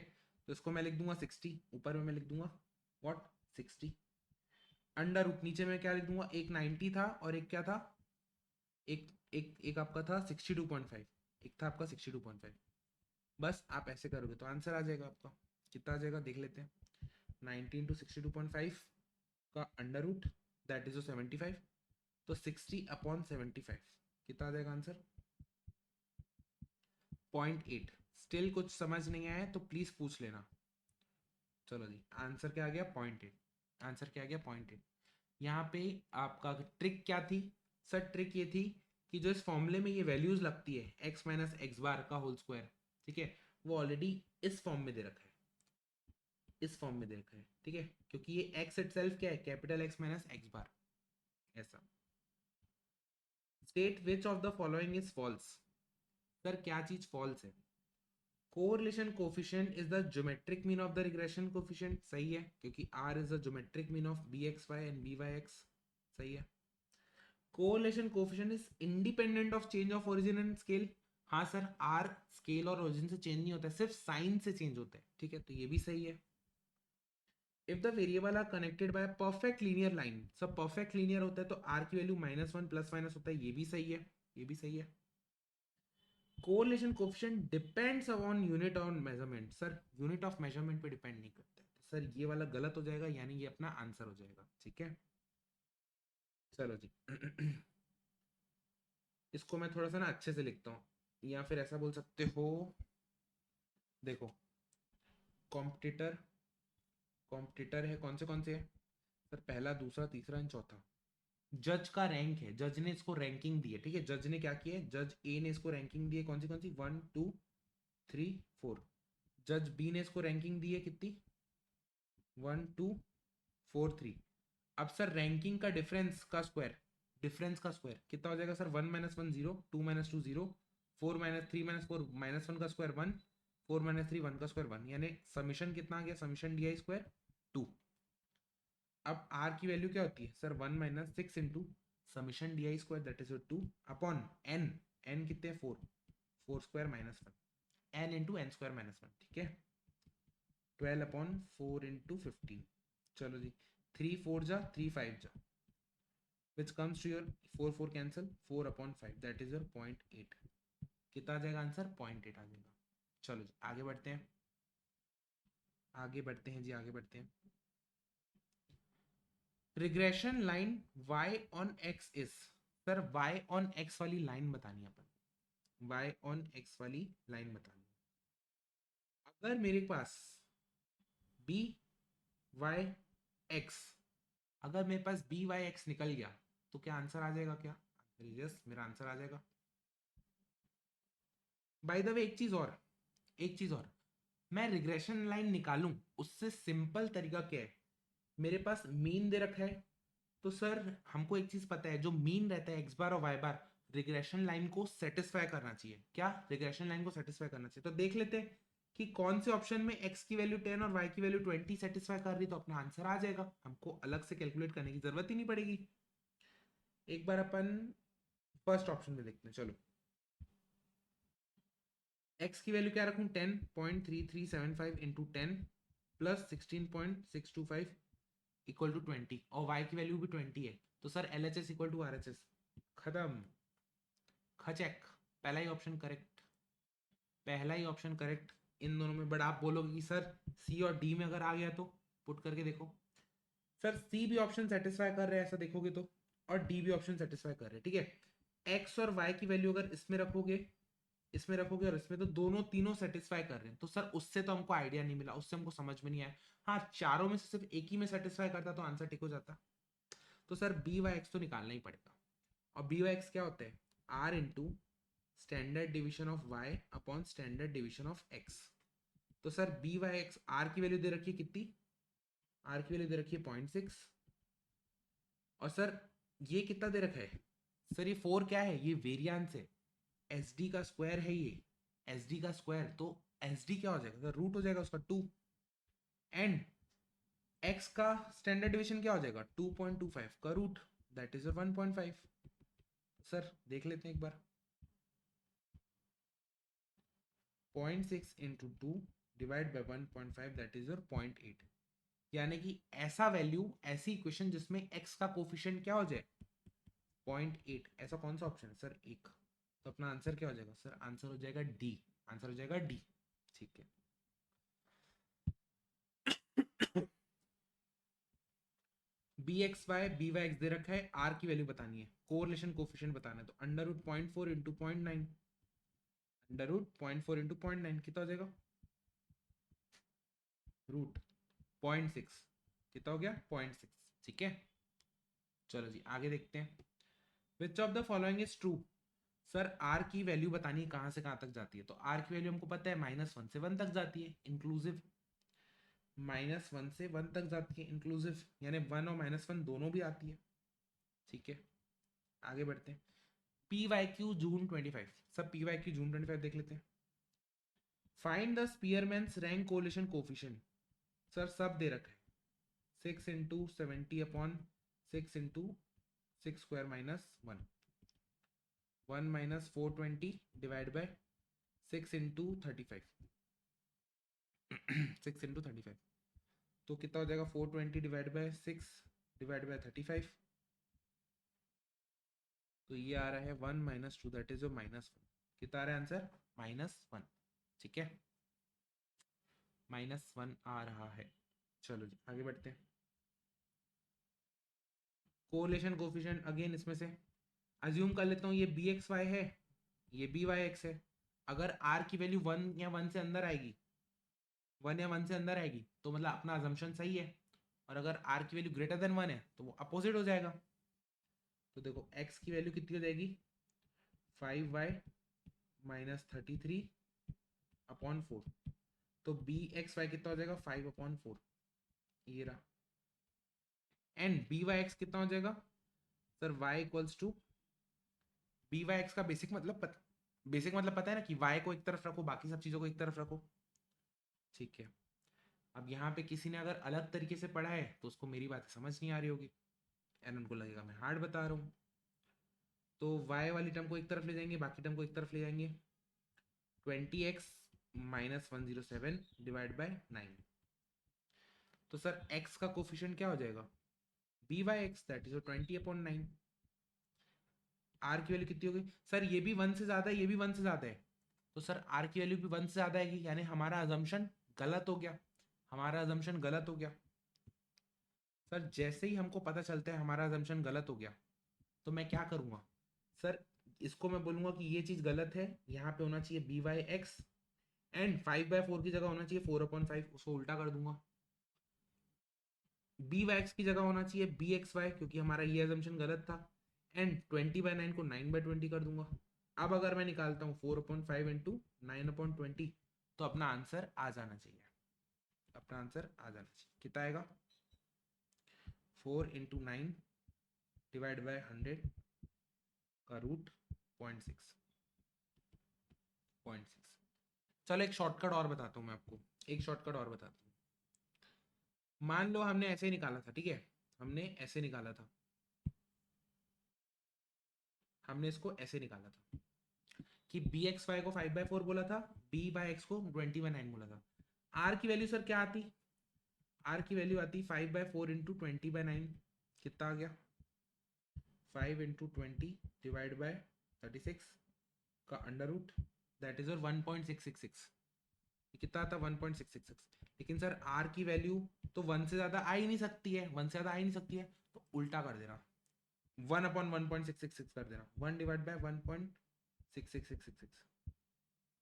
तो इसको मैं लिख दूंगा 60, ऊपर में मैं लिख दूंगा व्हाट 60 अंडर रूट, नीचे में क्या लिख दूंगा, एक 90 था और एक क्या था, एक एक एक आपका था 62.5, एक था आपका 62.5। बस आप ऐसे करोगे तो आंसर आ जाएगा आपका। कितना आ जाएगा देख लेते हैं, 90 इंटू 62.5 का अंडर रूट दैट इज 75, तो 60 अपॉन 75 कितना आ जाएगा आंसर, 0.8। स्टिल कुछ समझ नहीं आया तो प्लीज पूछ लेना। चलो जी, आंसर क्या आ गया, 0.8। आंसर क्या आ गया, 0.8। यहाँ पे आपका ट्रिक क्या थी सर, ट्रिक ये थी कि जो इस फॉर्मूले में ये वैल्यूज लगती है x माइनस एक्स बार का होल स्क्वायर, ठीक है, वो ऑलरेडी इस फॉर्म में दे रखा है, इस फॉर्म में दे रखा है। ठीक है, क्योंकि ये x इटसेल्फ क्या है, capital x minus x bar, ऐसा। State which of the following is false. Sir क्या चीज फॉल्स है, correlation coefficient is the geometric mean of the regression coefficient, सही है, क्योंकि r is the geometric mean of bxy and byx, सही है। Correlation coefficient is independent of change of origin and scale, हाँ sir, r scale और origin से change नहीं होता है, सिर्फ साइन से चेंज होता है। ठीक है, तो ये भी सही है। If the variable are connected by perfect linear line, सब परफेक्ट लीनियर होता है तो r की वैल्यू -1 प्लस माइनस होता है, ये भी सही है, ये भी सही है। Correlation coefficient depends on unit on measurement, sir unit of measurement पे डिपेंड नहीं करता है, तो सर ये वाला गलत हो जाएगा, यानी ये अपना आंसर हो जाएगा। ठीक है, चलो जी इसको मैं थोड़ा सा ना अच्छे से लिखता हूँ, या फिर ऐसा बोल सकते हो, देखो कॉम्पिटिटर, कॉम्पिटिटर है कौन से है सर, पहला दूसरा तीसरा एंड चौथा। जज का रैंक है, जज ने इसको रैंकिंग दी है। ठीक है, जज ने क्या किया है, जज ए ने इसको रैंकिंग दी है कौन सी 1 2 3 4। जज बी ने इसको रैंकिंग दी है कितनी, 1 2 4 3। अब सर रैंकिंग का डिफरेंस का स्क्वायर, डिफरेंस का स्क्वायर कितना हो जाएगा sir, 1 minus 1 0, 2 minus 2 0, 4 minus 3 minus 4 -1 का स्क्वायर 1, 4 माइनस 3 1 का स्क्वायर 1, यानी समीशन कितना आ गया, समीशन डी आई स्क्वायर 2। अब r की वैल्यू क्या होती है sir, 1 minus 6 into summation D i square that is 2 upon n, n कितने 4, 4 square minus 1, n into N square minus 1। ठीक है, 12 अपॉन 4 इंटू 15। चलो जी, 3 4 जा 3 5 जा, which comes to your 4 4 cancel, 4 upon 5 that is your 0.8। कितना आ जाएगा आंसर, 0.8 आ जाएगा। चलो जी आगे बढ़ते हैं, आगे बढ़ते हैं जी, आगे बढ़ते हैं। Regression line y on x is, sir y on x वाली लाइन बतानी है अपन, y ऑन x वाली लाइन बतानी है। अगर मेरे पास b y x, अगर मेरे पास बी वाई एक्स निकल गया तो क्या आंसर आ जाएगा, क्या यस मेरा आंसर आ जाएगा। बाय द वे एक चीज और, एक चीज और, मैं रिग्रेशन लाइन निकालूं उससे सिंपल तरीका क्या है, मेरे पास मीन दे रखा है, तो सर हमको एक चीज पता है, जो मीन रहता है एक्स बार और वाई बार रिग्रेशन लाइन को सेटिस्फाई करना चाहिए, क्या रिग्रेशन लाइन को सेटिस्फाई करना चाहिए। तो देख लेते हैं कि कौन से ऑप्शन में x की वैल्यू 10 और y की वैल्यू 20 सेटिस्फाई कर रही, तो अपना आंसर आ जाएगा, हमको अलग से कैलकुलेट करने की जरूरत ही नहीं पड़ेगी। एक बार अपन फर्स्ट ऑप्शन में देखते हैं, चलो x की वैल्यू क्या रखूं, 10.3375 इंटू 10 प्लस 16.625 इक्वल टू 20 और y की वैल्यू भी 20 है, तो sir LHS equal to RHS। खत्म, खचेक, पहला ही ऑप्शन करेक्ट, पहला ही ऑप्शन करेक्ट इन दोनों में। बट आप बोलोगे कि सर सी और डी में अगर आ गया तो पुट करके देखो, सर सी भी ऑप्शन सेटिस्फाई कर रहे हैं ऐसा देखोगे तो, और डी भी ऑप्शन सेटिस्फाई कर रहे हैं, ठीक है। एक्स और वाई की वैल्यू अगर इसमें रखोगे, इसमें रखोगे और इसमें, तो दोनों तीनों सेटिस्फाई कर रहे हैं, तो सर उससे तो हमको आइडिया नहीं मिला, उससे हमको समझ में नहीं आया। हाँ, चारों में से सिर्फ एक ही में सेटिस्फाई करता तो आंसर टिक हो जाता। तो सर बी वाई एक्स तो निकालना ही पड़ेगा, और बी वाई एक्स क्या होता है, are into standard division of Y upon standard division of x. तो sir B Y x, R की वैल्यू दे रखी है कितनी, आर की वैल्यू दे रखी है 0.6, और सर ये कितना दे रखा है, सर ये 4 क्या है, ये वेरियांस है, एस डी का स्क्वायर है ये, एस डी का स्क्वायर, तो एस डी क्या हो जाएगा, सर रूट हो जाएगा उसका 2, एंड एक्स का स्टैंडर्ड डिवीजन क्या हो जाएगा 2.25 का रूट, दैट इज 1.5। सर देख लेते हैं एक बार, 0.6 into 2 divide by 1.5 that is your 0.8, यानी कि ऐसा वैल्यू, ऐसी इक्वेशन जिसमें x का कोफिशिएंट क्या हो जाए 0.8, ऐसा कौन सा ऑप्शन है सर, एक। तो अपना आंसर क्या हो जाएगा सर, आंसर हो जाएगा डी, आंसर हो जाएगा डी, ठीक है। B x Y B Y X दे रखा है, आर की वैल्यू बतानी है, कोरिलेशन कोफिशिएंट बताना है, तो under root 0.4 into 0.9, under root 0.4 into 0.9 कितना हो जाएगा, रूट 0.6, कितना हो गया 0.6, ठीक है। चलो जी आगे देखते हैं, which of the following is true. Sir r की वैल्यू बतानी है कहाँ से कहाँ तक जाती है, तो आर की वैल्यू हमको पता है -1 से 1 तक जाती है इंक्लूसिव, -1 से 1 तक जाती है इंक्लूसिव, यानी 1 और -1 दोनों भी आती है, ठीक है। आगे बढ़ते हैं, पी वाई क्यू जून 25, सब पी वाई क्यू जून 25 देख लेते हैं। Find the Spearman's rank correlation coefficient, sir सब दे रखा है, 6 into 70 upon 6 into 6 square minus 1, 1 minus 420 divide by 6 into 35, 6 into 35, तो कितना हो जाएगा 420 डिवाइड बाय 6 डिवाइड बाय 35, तो ये आ रहा है 1 माइनस 2 दैट इज -1, कितना आ रहा है आंसर -1, ठीक है, -1 आ रहा है। चलो जी आगे बढ़ते हैं, कोरिलेशन कोफिशिएंट अगेन इसमें से अज्यूम कर लेता हूँ ये बी एक्स वाई है, ये बी वाई एक्स है, अगर आर की वैल्यू 1 या 1 से अंदर आएगी, 1 या 1 से अंदर आएगी तो मतलब अपना अजम्पशन सही है, और अगर आर की वैल्यू ग्रेटर देन 1 है तो वो अपोजिट हो जाएगा। तो देखो एक्स की वैल्यू कितनी हो जाएगी 5y माइनस 33 अपॉन 4, तो बी एक्स वाई कितना हो जाएगा 5/4, ये रहा, एंड बी वाई एक्स कितना हो जाएगा sir y equals to, b Y x का बेसिक मतलब पता है ना कि y को एक तरफ रखो बाकी सब चीज़ों को एक तरफ रखो, ठीक है। अब यहाँ पे किसी ने अगर अलग तरीके से पढ़ा है तो उसको मेरी बात समझ नहीं आ रही होगी, एंड उनको लगेगा मैं हार्ड बता रहा हूँ, तो y वाली टर्म को एक तरफ ले जाएंगे, बाकी टर्म को एक तरफ ले जाएंगे, 20x माइनस 107 डिवाइड बाय 9, तो सर x का कोफिशिएंट क्या हो जाएगा b Y x that is 20/9, r की वैल्यू कितनी होगी सर, ये भी 1 से ज़्यादा है, ये भी 1 से ज़्यादा है, तो सर आर की वैल्यू भी 1 से ज़्यादा आएगी, यानी हमारा अजम्पशन गलत हो गया, हमारा अजम्पशन गलत हो गया। सर जैसे ही हमको पता चलता है हमारा अजम्पशन गलत हो गया, तो मैं क्या करूँगा सर, इसको मैं बोलूँगा कि ये चीज़ गलत है, यहाँ पे होना चाहिए बी वाई एक्स, एंड 5/4 की जगह होना चाहिए 4/5, उसको उल्टा कर दूंगा, बी वाई एक्स की जगह होना चाहिए बी एक्स वाई, क्योंकि हमारा ये अजम्पशन गलत था, एंड 20/9 को 9/20 कर दूंगा। अब अगर मैं निकालता हूँ 4/5 इंटू 9/20, तो अपना आंसर आ जाना चाहिए, अपना आंसर आ जाना चाहिए, कितना आएगा 4 इंटू 9 डिवाइड बाई 100 का रूट 0.6। चलो एक शॉर्टकट और बताता हूँ मैं आपको, एक शॉर्टकट और बताता हूँ, मान लो हमने ऐसे ही निकाला था, ठीक है, हमने ऐसे निकाला था, हमने इसको ऐसे निकाला था कि बी एक्स वाई को 5/4 बोला था, बी बाई एक्स को 20/9 बोला था, आर की वैल्यू सर क्या आती, आर की वैल्यू आती है 5/4 इंटू 20/9, कितना आ गया 5 इंटू 20 डिवाइड बाय 36 का अंडर रूट, दैट इज और 1.666, कितना आता है 1.666। लेकिन सर आर की वैल्यू तो 1 से ज़्यादा आ ही नहीं सकती है, 1 से ज़्यादा आ ही नहीं सकती है, तो उल्टा कर देना 1/1.666 कर देना, 1 डिवाइड बाय 1.66666,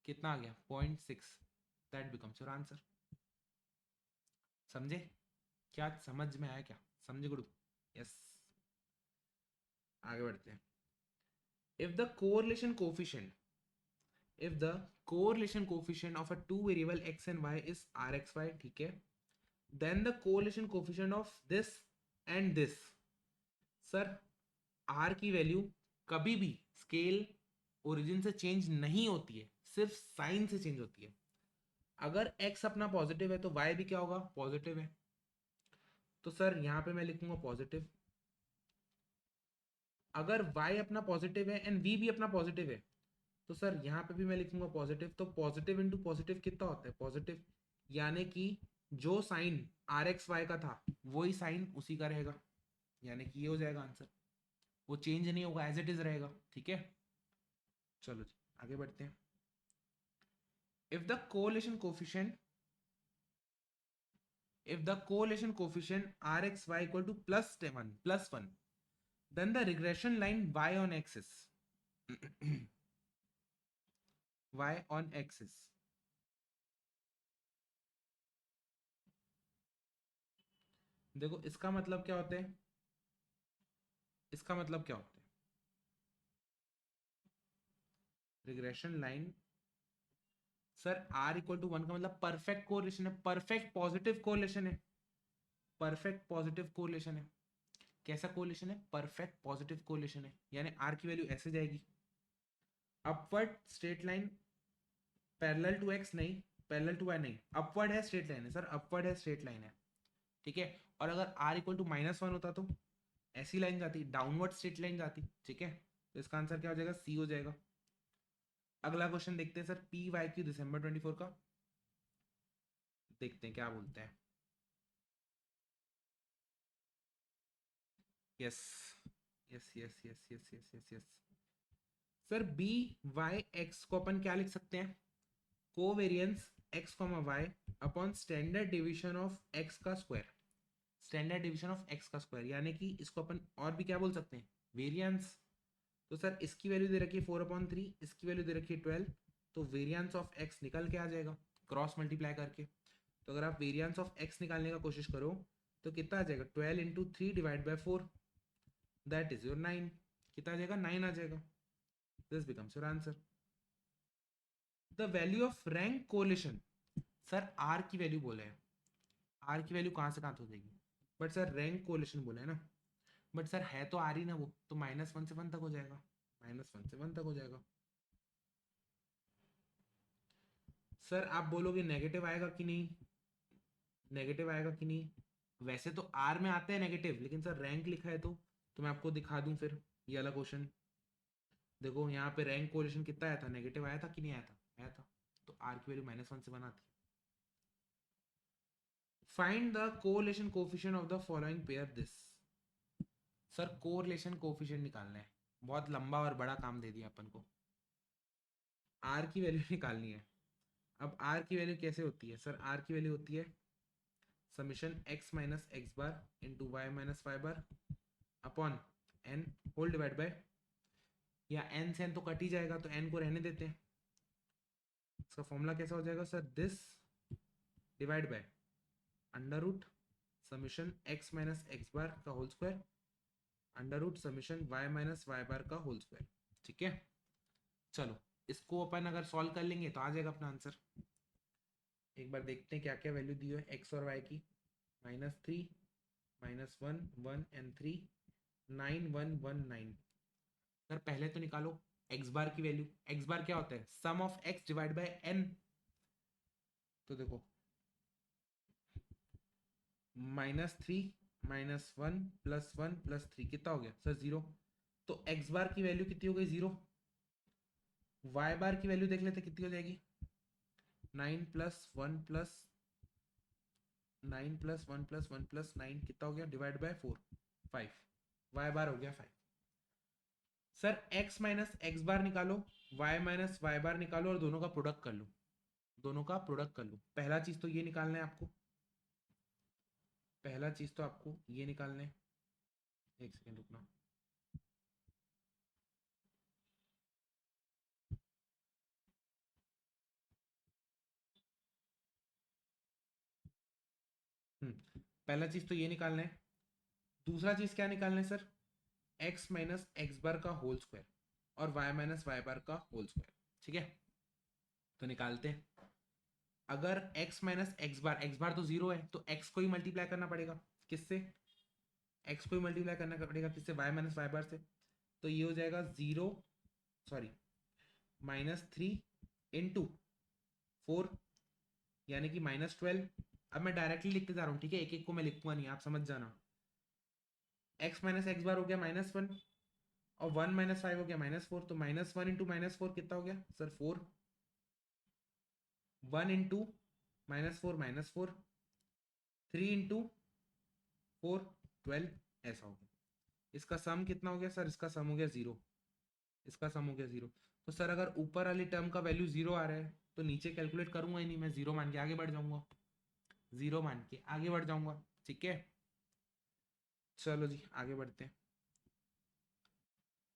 कितना आ गया 0.6, दैट बिकम्स योर आंसर। समझे? क्या समझ में आया? क्या समझे गुरु? यस। आगे बढ़ते हैं। If the correlation coefficient if the correlation coefficient of a two variable x and y is rxy, ठीक है, then the correlation coefficient of this and this, sir r की वैल्यू कभी भी स्केल ओरिजिन से change नहीं होती है, सिर्फ साइन से चेंज होती है। अगर x अपना पॉजिटिव है तो y भी क्या होगा, पॉजिटिव है। तो सर यहाँ पे मैं लिखूंगा पॉजिटिव। अगर y अपना पॉजिटिव है एंड v भी अपना पॉजिटिव है तो सर यहाँ पे भी मैं लिखूंगा पॉजिटिव। तो पॉजिटिव इंटू पॉजिटिव कितना होता है, पॉजिटिव, यानी कि जो साइन आर एक्स वाई का था वही साइन उसी का रहेगा, यानी कि ये हो जाएगा आंसर, वो चेंज नहीं होगा, एज इट इज रहेगा। ठीक है, चलो जी आगे बढ़ते हैं। If the correlation coefficient r x y equal to +1 then the regression line y on axis y on axis, देखो इसका मतलब क्या होता है, इसका मतलब क्या होता है, regression line, sir r equal to 1 का मतलब परफेक्ट कोरिलेशन है, परफेक्ट पॉजिटिव कोरिलेशन है, परफेक्ट पॉजिटिव कोरिलेशन है। कैसा कोरिलेशन है, परफेक्ट पॉजिटिव कोरिलेशन है, यानी r की वैल्यू ऐसे जाएगी, upward straight line, parallel to x नहीं, पैरेलल टू y नहीं, अपवर्ड है स्ट्रेट लाइन है, सर अपवर्ड है स्ट्रेट लाइन है। ठीक है, और अगर r इक्वल टू -1 होता तो ऐसी लाइन जाती, डाउनवर्ड स्ट्रेट लाइन जाती। ठीक है, तो इसका आंसर क्या हो जाएगा, सी हो जाएगा। अगला क्वेश्चन देखते हैं सर, पी वाई क्यू दिसंबर 24 का, देखते हैं क्या बोलते हैं। Yes yes yes yes yes yes yes yes, sir B Y x को अपन क्या लिख सकते हैं, covariance x comma Y upon standard division of x का square, standard division of x का स्क्वायर, यानी कि इसको अपन और भी क्या बोल सकते हैं, वेरियंस। तो सर इसकी वैल्यू दे रखी है 4/3, इसकी वैल्यू दे रखी है 12, तो वेरियंस ऑफ एक्स निकल के आ जाएगा क्रॉस मल्टीप्लाई करके। तो अगर आप वेरियंस ऑफ एक्स निकालने का कोशिश करो तो कितना आ जाएगा, 12 into 3 divide by 4, that is your 9, कितना आ जाएगा, 9 आ जाएगा। This becomes your answer. The value of rank correlation, sir r की वैल्यू बोले हैं, आर की वैल्यू कहाँ से कहाँ हो जाएगी, बट सर रैंक कोरिलेशन बोले है ना, बट सर है तो आर ही ना वो, तो -1 से 1 तक हो जाएगा, -1 से 1 तक हो जाएगा। सर आप बोलोगे नेगेटिव आएगा कि नहीं, नेगेटिव आएगा कि नहीं, वैसे तो आर में आता है नेगेटिव, लेकिन सर रैंक लिखा है तो मैं आपको दिखा दूं फिर ये वाला क्वेश्चन। देखो यहाँ पे रैंक कोरिलेशन कितना आया था, नेगेटिव आया था कि नहीं आया था, आया था, तो आर की वैल्यू -1 से बनाती। Find the correlation coefficient of the following pair this, sir correlation coefficient निकालना है, बहुत लंबा और बड़ा काम दे दिया अपन को, आर की वैल्यू निकालनी है। अब आर की वैल्यू कैसे होती है, सर आर की वैल्यू होती है summation x minus x bar into Y minus Y bar upon n whole divide by, या n से n तो कट ही जाएगा तो n को रहने देते हैं। इसका फॉर्मूला कैसा हो जाएगा sir, this divide by under root summation x minus x bar का whole square under root summation y minus Y bar का होल स्क्वायर। ठीक है, चलो इसको अपन अगर सॉल्व कर लेंगे तो आ जाएगा अपना आंसर। एक बार देखते हैं क्या क्या वैल्यू दी है x और y की, -3 -1 1 एंड 3 9 1 1 9। सर पहले तो निकालो x बार की वैल्यू, x बार क्या होता है, sum of x divide by n। तो देखो -3 -1 +1 +3 कितना हो गया सर 0, तो x बार की वैल्यू कितनी हो गई 0, y बार की वैल्यू देख लेते कितनी हो जाएगी, 9 + 1 + 9 प्लस 1 प्लस 9 कितना हो गया, डिवाइड बाय 4, 5, वाई बार हो गया 5। सर x माइनस एक्स बार निकालो, y माइनस वाई बार निकालो और दोनों का प्रोडक्ट कर लो, दोनों का प्रोडक्ट कर लो। पहला चीज तो ये निकालना है आपको, पहला चीज तो आपको ये निकालना है। एक सेकेंड रुकना। पहला चीज तो ये निकालना है। दूसरा चीज क्या निकालना है sir, x minus x bar का होल स्क्वायर और y माइनस वाई बार का होल स्क्वायर। ठीक है, तो निकालते हैं। अगर x माइनस एक्स बार तो जीरो है, तो x को ही मल्टीप्लाई करना पड़ेगा, किससे, x को ही मल्टीप्लाई करना पड़ेगा किससे, y माइनस वाई बार से। तो ये हो जाएगा जीरो, सॉरी -3 इंटू 4, यानी कि -12। अब मैं डायरेक्टली लिखते जा रहा हूँ, ठीक है, एक एक को मैं लिखूंगा नहीं, आप समझ जाना। x माइनस एक्स बार हो गया -1 और 1 माइनस 5 हो गया -4, तो -1 इंटू -4 कितना हो गया सर, 4। 1 इंटू -4 -4, 3 इंटू 4 12, ऐसा हो गया। इसका सम कितना हो गया सर, इसका सम हो गया 0, इसका सम हो गया 0। तो सर अगर ऊपर वाली टर्म का वैल्यू 0 आ रहा है तो नीचे कैलकुलेट करूंगा ही नहीं, मैं 0 मान के आगे बढ़ जाऊंगा, 0 मान के आगे बढ़ जाऊंगा। ठीक है, चलो जी आगे बढ़ते हैं।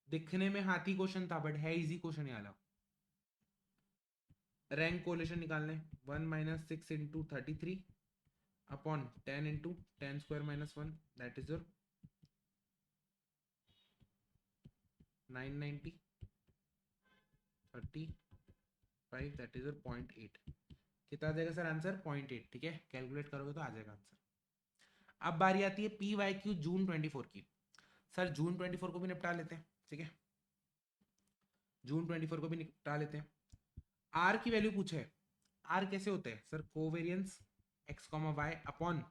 दिखने में हाथी क्वेश्चन था बट है इजी क्वेश्चन ये वाला। रैंक कोलेशन निकालने, 1 minus 6 into 33 upon 10 into 10 square minus 1, that is your 990, 35, that is your 0.8। कितना आ जाएगा सर आंसर, 0.8। ठीक है, कैलकुलेट करोगे तो आ जाएगा आंसर। अब बारी आती है पी वाई क्यू जून 24 की। सर जून 24 को भी निपटा लेते हैं, ठीक है, जून 24 को भी निपटा लेते हैं। आर की वैल्यू पूछे, आर कैसे होते हैं sir, covariance x comma Y upon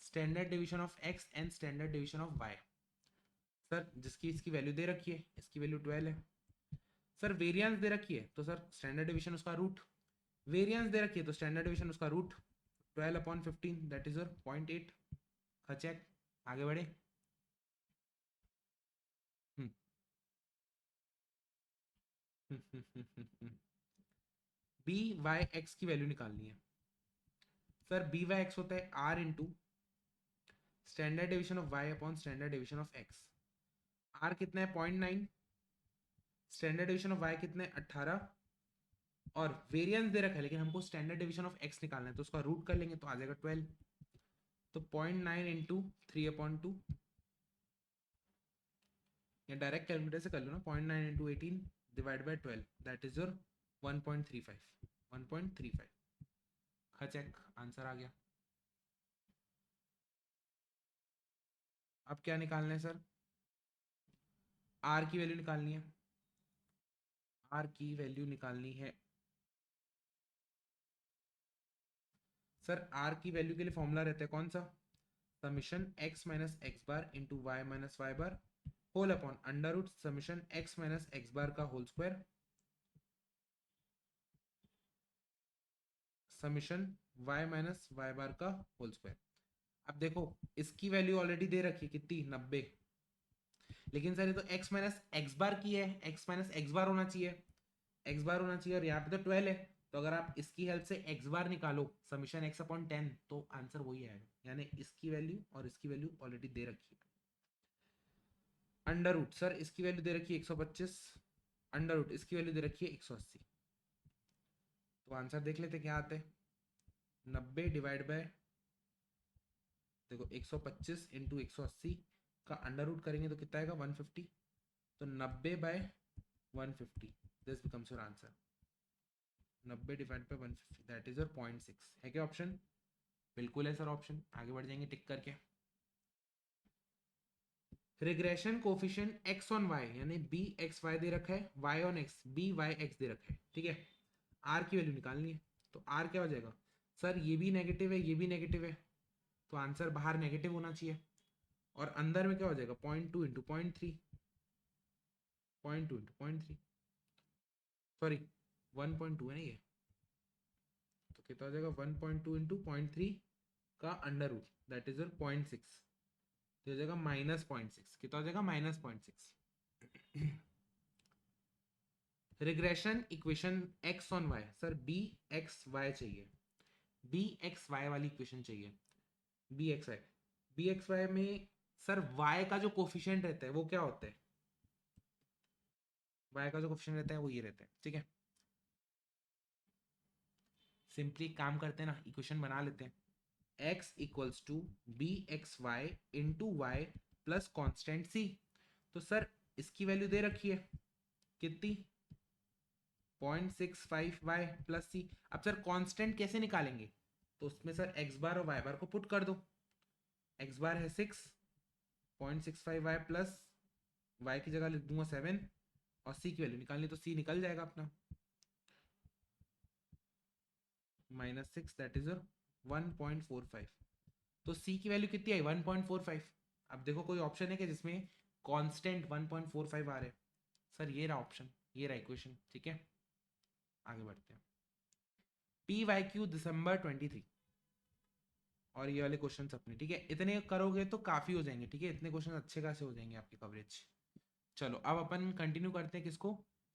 standard division of x and standard division of Y. Sir जिसकी इसकी वैल्यू दे रखी है, इसकी वैल्यू 12 है। सर वेरियंस दे रखी है तो सर स्टैंडर्ड डिवीजन उसका रूट, वेरियंस दे रखी है तो स्टैंडर्ड डिवीजन उसका root, 12 upon 15 that is your 0.8। Check, आगे बढ़े। बी वाई एक्स की वैल्यू निकालनी है। सर बी वाई एक्स होता है are into standard division of Y upon standard division of x. R कितना है, 0.9, स्टैंडर्ड डिवीजन ऑफ वाई कितना है 18, और वेरिएंस दे रखा है लेकिन हमको स्टैंडर्ड डिवीजन ऑफ एक्स निकालना है, तो उसका रूट कर लेंगे तो आ जाएगा 12। तो 0.9 इंटू 3/2, या डायरेक्ट कैलकुलेटर से कर लो ना, 0.9 into 18 divide by 12 that is your 1.35, 1.35। हाँ चेक, आंसर आ गया। अब क्या निकालना है सर, आर की वैल्यू निकालनी है, आर की वैल्यू निकालनी है। सर आर की वैल्यू के लिए फॉर्मूला रहता है कौन सा, summation x minus x bar into Y minus Y bar whole upon under root summation x minus x bar का whole square summation Y minus Y bar का होल स्क्वायर। अब देखो इसकी वैल्यू ऑलरेडी दे रखी है कितनी, 90, लेकिन सर ये तो x माइनस एक्स बार की है, x माइनस एक्स बार होना चाहिए, एक्स बार होना चाहिए, और यहाँ पे तो 12 है। तो अगर आप इसकी हेल्प से एक्स बार निकालो समीशन एक्स अपॉन 10 तो आंसर वही आएगा, यानी इसकी वैल्यू और इसकी वैल्यू ऑलरेडी दे रखी है। अंडर रूट, सर इसकी वैल्यू दे रखी है 125, अंडर रूट इसकी वैल्यू दे रखी है 180। तो आंसर देख लेते क्या आते हैं, 90 डिवाइड बाय, देखो 125 इंटू 180 का अंडर रूट करेंगे तो कितना आएगा 150, तो 90 by 150, this becomes your answer. 90 divide by 150 that is your 0.6। है क्या ऑप्शन, बिल्कुल है सर ऑप्शन। आगे बढ़ जाएंगे टिक करके। Regression coefficient X on Y, यानी बी एक्स वाई दे रखा है, Y on X B Y X दे रखा है, ठीक है। आर की वैल्यू निकालनी है, तो आर क्या हो जाएगा सर, ये भी नेगेटिव है ये भी नेगेटिव है, तो आंसर बाहर नेगेटिव होना चाहिए, और अंदर में क्या हो जाएगा 0.2 इंटू 0.3, 0.2 इंटू 0.3, सॉरी 1.2 है ना ये, तो कितना हो जाएगा 1.2 इंटू 0.3 का under root that is your 0.6, तो हो जाएगा -0.6। कितना हो जाएगा? -0.6। Regression equation x on y, sir b x y चाहिए, बी एक्स वाई वाली इक्वेशन चाहिए। B x Y, b x y में सर y का जो कोफिशिएंट रहता है वो क्या होता है? y का जो कोफिशिएंट रहता है वो ये रहता है, ठीक है। सिंपली काम करते हैं ना, इक्वेशन बना लेते हैं। x equals to b x y into y plus constant c। तो सर इसकी वैल्यू दे रखी है कितनी? 0.65y plus c। अब सर कांस्टेंट कैसे निकालेंगे? तो उसमें सर x बार और y बार को पुट कर दो। x बार है 6, 0.65y प्लस y की जगह लिख दूंगा 7, और c की वैल्यू निकालनी तो c निकल जाएगा अपना -6 दैट इज 1.45। तो c की वैल्यू कितनी आई? 1.45। अब देखो कोई ऑप्शन है कि जिसमें कांस्टेंट 1.45 आ रहे? सर ये रहा ऑप्शन, ये रहा इक्वेशन, ठीक है। आगे बढ़ते हैं। PYQ दिसंबर 23 और ये वाले क्वेश्चन अपने, ठीक है। इतने करोगे तो काफी हो जाएंगे, ठीक है। इतने क्वेश्चन अच्छे खासे हो जाएंगे आपके कवरेज। चलो अब अपन कंटिन्यू करते हैं किसको?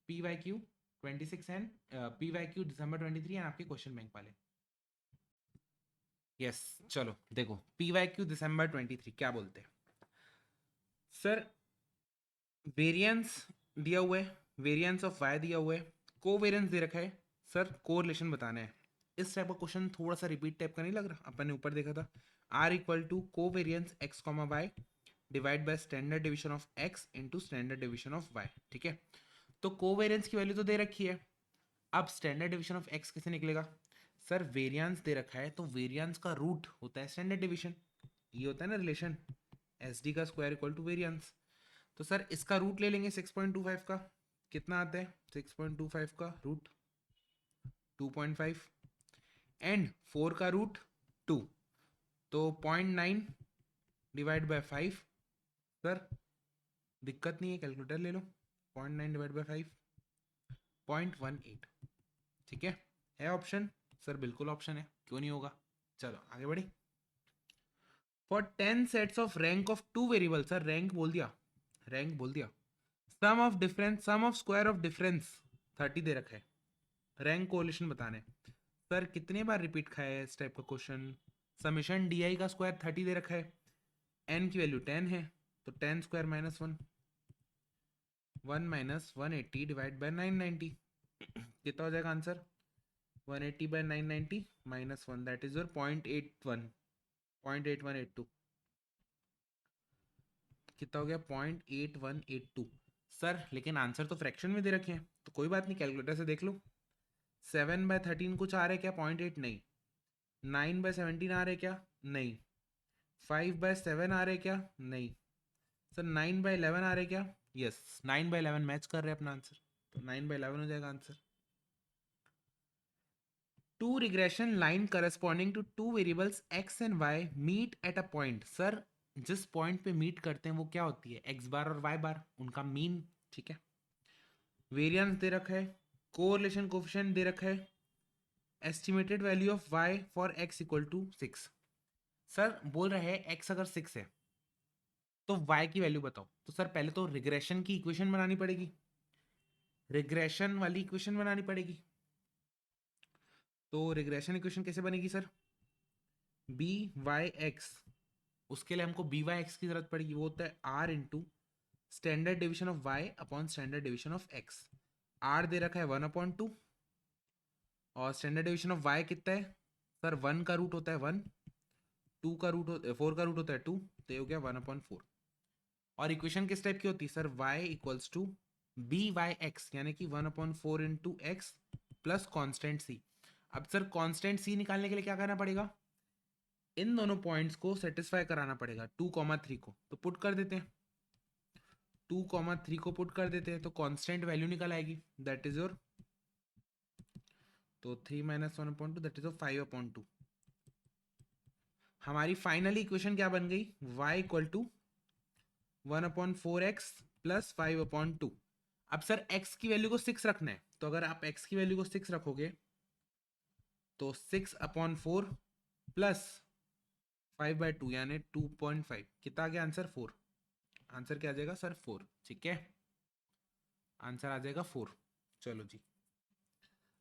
PYQ 26 and PYQ December 23 and आपके क्वेश्चन बैंक वाले। यस चलो देखो PYQ दिसंबर 23 क्या बोलते हैं। सर वेरिएंस दिया हुआ है, वेरिएंस ऑफ वाई दिया हुआ है, कोवेरिएंस दे रखा है, सर कोरिलेशन बताना है। इस टाइप का क्वेश्चन थोड़ा सा रिपीट टाइप का नहीं लग रहा? अपन ने ऊपर देखा था R equal to covariance x comma y divide by standard division of x into standard division of y, ठीक है। तो कोवेरिएंस की वैल्यू तो दे रखी है, अब स्टैंडर्ड डिवीजन ऑफ x कैसे निकलेगा? सर वेरिएंस दे रखा है तो वेरिएंस का रूट होता है स्टैंडर्ड डिवीजन, ये होता है ना रिलेशन, SD का स्क्वायर इक्वल टू वेरिएंस। तो सर इसका रूट ले लेंगे 6.25 का, कितना आता है? 6.25 का रूट 2.5 एंड 4 का रूट 2, तो 0.9 डिवाइड बाय 5। सर दिक्कत नहीं है, कैलकुलेटर ले लो। 0.9 डिवाइड बाय 5 0.18, ठीक है ऑप्शन? सर बिल्कुल ऑप्शन है, क्यों नहीं होगा। चलो आगे बढ़ी। For 10 sets of rank of 2 variable, sir rank बोल दिया, रैंक बोल दिया। Sum of difference, sum of square of difference 30 दे रखा है, रैंक कोरिलेशन बताने। सर कितने बार रिपीट खाया है इस टाइप का क्वेश्चन? समीशन डी का स्क्वायर 30 दे रखा है, एन की वैल्यू 10 है, तो 10 स्क्वायर -1, 1 माइनस 180 डिवाइड बाय 990, कितना हो जाएगा answer? 180 by 990 -1 that is your 0.81, 0.8182, कितना हो गया? 0.8182। सर लेकिन आंसर तो फ्रैक्शन में दे रखे हैं, तो कोई बात नहीं, कैलकुलेटर से देख लो। 7/13 कुछ आ रहा है क्या? 0.8 नहीं। 9/17 आ रहे क्या? नहीं। 5/7 आ रहे क्या? नहीं। सर 9/11 आ रहे क्या? यस 9/11 मैच कर रहे हैं अपना आंसर, तो 9/11 हो जाएगा answer. Two regression line corresponding to two variables x and y meet at a point. Sir जिस पॉइंट पे मीट करते हैं वो क्या होती है? x बार और y बार, उनका मीन, ठीक है। वेरिएंस दे रखा है, कोरिलेशन कोफिशिएंट दे रखा है, estimated value of y for x equal to 6। Sir बोल रहे हैं x अगर 6 है तो y की वैल्यू बताओ। तो सर पहले तो रिग्रेशन की इक्वेशन बनानी पड़ेगी, रिग्रेशन वाली इक्वेशन बनानी पड़ेगी। तो रिग्रेशन इक्वेशन कैसे बनेगी सर? बी वाई एक्स, उसके लिए हमको बी वाई एक्स की जरूरत पड़ेगी, वो होता है are into standard division of Y upon standard division of x. R दे रखा है 1/2 और स्टैंडर्ड डिविजन ऑफ वाई कितना है? सर 1 का रूट होता है 1, 2 का रूट 4 का रूट होता है 2, तो ये हो गया 1/4। और इक्वेशन किस टाइप की होती है sir? y equals to b Y x, यानी कि 1/4 into x plus constant c. अब सर कॉन्स्टेंट सी निकालने के लिए क्या करना पड़ेगा? इन दोनों पॉइंट्स को सेटिस्फाई कराना पड़ेगा 2,3 को, तो पुट कर देते हैं। 2,3 को पुट कर देते हैं तो कांस्टेंट वैल्यू निकल आएगी, दैट इज योर, तो 3 माइनस 1/2 दैट इज योर 5/2। हमारी फाइनली इक्वेशन क्या बन गई? y equal to 1/4x plus 5/2। अब सर x की वैल्यू को 6 रखना है, तो अगर आप x की वैल्यू को 6 रखोगे तो 6/4 प्लस 5/2 यानी 2.5। कितना आ गया आंसर? 4। आंसर क्या आ जाएगा सर? 4। ठीक है, आंसर आ जाएगा 4। चलो जी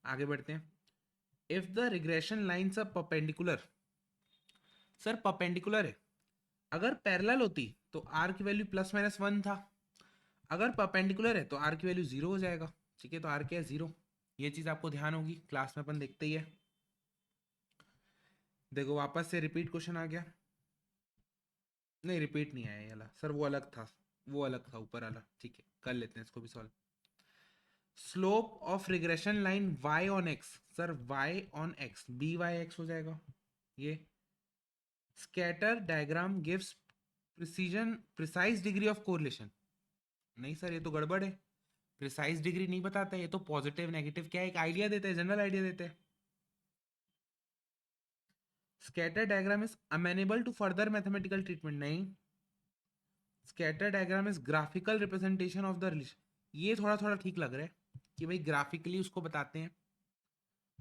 आगे बढ़ते हैं। If the regression lines are perpendicular, sir perpendicular है, अगर पैरेलल होती तो आर की वैल्यू +-1 था, अगर परपेंडिकुलर है तो आर की वैल्यू 0 हो जाएगा। ठीक है, तो आर क्या है? 0। ये चीज आपको ध्यान होगी, क्लास में अपन देखते ही है। देखो वापस से रिपीट क्वेश्चन आ गया। नहीं रिपीट नहीं आया ये वाला सर, वो अलग था, वो अलग था ऊपर वाला। ठीक है, कर लेते हैं इसको भी solve. Slope of regression line y on x, sir y on x by(x) हो जाएगा ये। Scatter diagram gives precise degree of correlation, नहीं सर ये तो गड़बड़ है। प्रिसाइज डिग्री नहीं बताता, ये तो पॉजिटिव नेगेटिव क्या है, एक आइडिया देते हैं, जनरल आइडिया देते हैं। Scatter diagram is amenable to further mathematical treatment, नहीं। Scatter diagram is graphical representation of the relation, ये थोड़ा थोड़ा ठीक लग रहा है कि भाई ग्राफिकली उसको बताते हैं।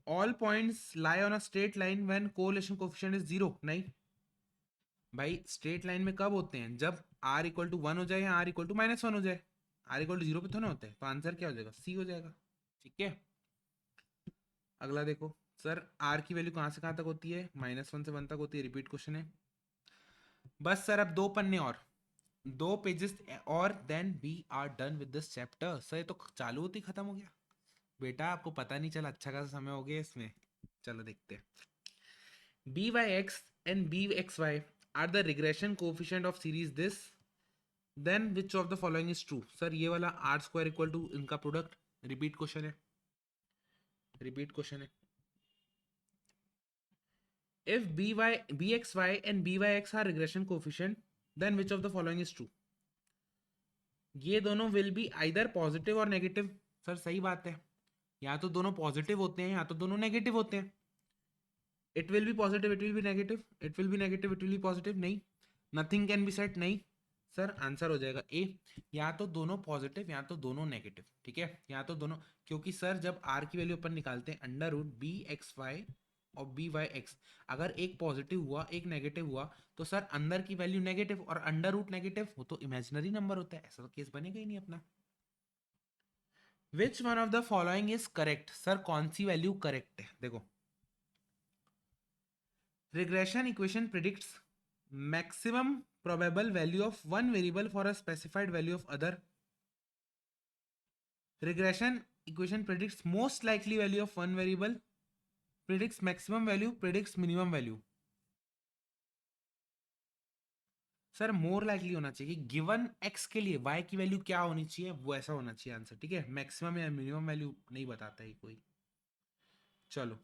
All points lie on a straight line when correlation coefficient is 0, नहीं भाई स्ट्रेट लाइन में कब होते हैं? जब r=1 हो जाए या r=-1 हो जाए। r=0 पे तो ना होता है, तो आंसर क्या हो जाएगा? सी हो जाएगा। ठीक है, अगला देखो। सर r की वैल्यू कहाँ से कहाँ तक होती है? -1 से 1 तक होती है। रिपीट क्वेश्चन है। बस सर अब 2 पन्ने और 2 पेजेस और then we are done with this chapter. Sir ये तो चालू होती खत्म हो गया बेटा, आपको पता नहीं चला, अच्छा खासा समय हो गया इसमें। चलो देखते हैं। by(x) and bxy are the regression coefficient of series this, then which of the following is true? Sir ये वाला r² = इनका प्रोडक्ट। रिपीट क्वेश्चन है, रिपीट क्वेश्चन है। if bxy and byx are regression coefficient, then which of the following is true? ये दोनों will be either positive और negative. Sir सही बात है, या तो दोनों पॉजिटिव होते हैं या तो दोनों नेगेटिव होते हैं। It will be positive, it will be negative, it will be negative, it will be positive, नहीं। नथिंग कैन बी सेट, नहीं। सर आंसर हो जाएगा ए, या तो दोनों पॉजिटिव या तो दोनों नेगेटिव। ठीक है, या तो दोनों, क्योंकि सर जब आर की वैल्यू अपन निकालते हैं √bxy और by(x), अगर एक पॉजिटिव हुआ एक नेगेटिव हुआ तो सर अंदर की वैल्यू नेगेटिव, और अंडर रूट नेगेटिव वो तो इमेजिनरी नंबर होता है, ऐसा तो केस बनेगा ही नहीं अपना। Which one of the following is correct? Sir कौन सी वैल्यू करेक्ट है? देखो regression equation predicts maximum probable value of one variable for a specified value of other. Regression equation predicts most likely value of one variable, predicts maximum value, predicts minimum value. Sir more likely होना चाहिए कि given x के लिए y की value क्या होनी चाहिए, वो ऐसा होना चाहिए आंसर। ठीक है, मैक्सिमम या मिनिमम वैल्यू नहीं बताता है कोई। चलो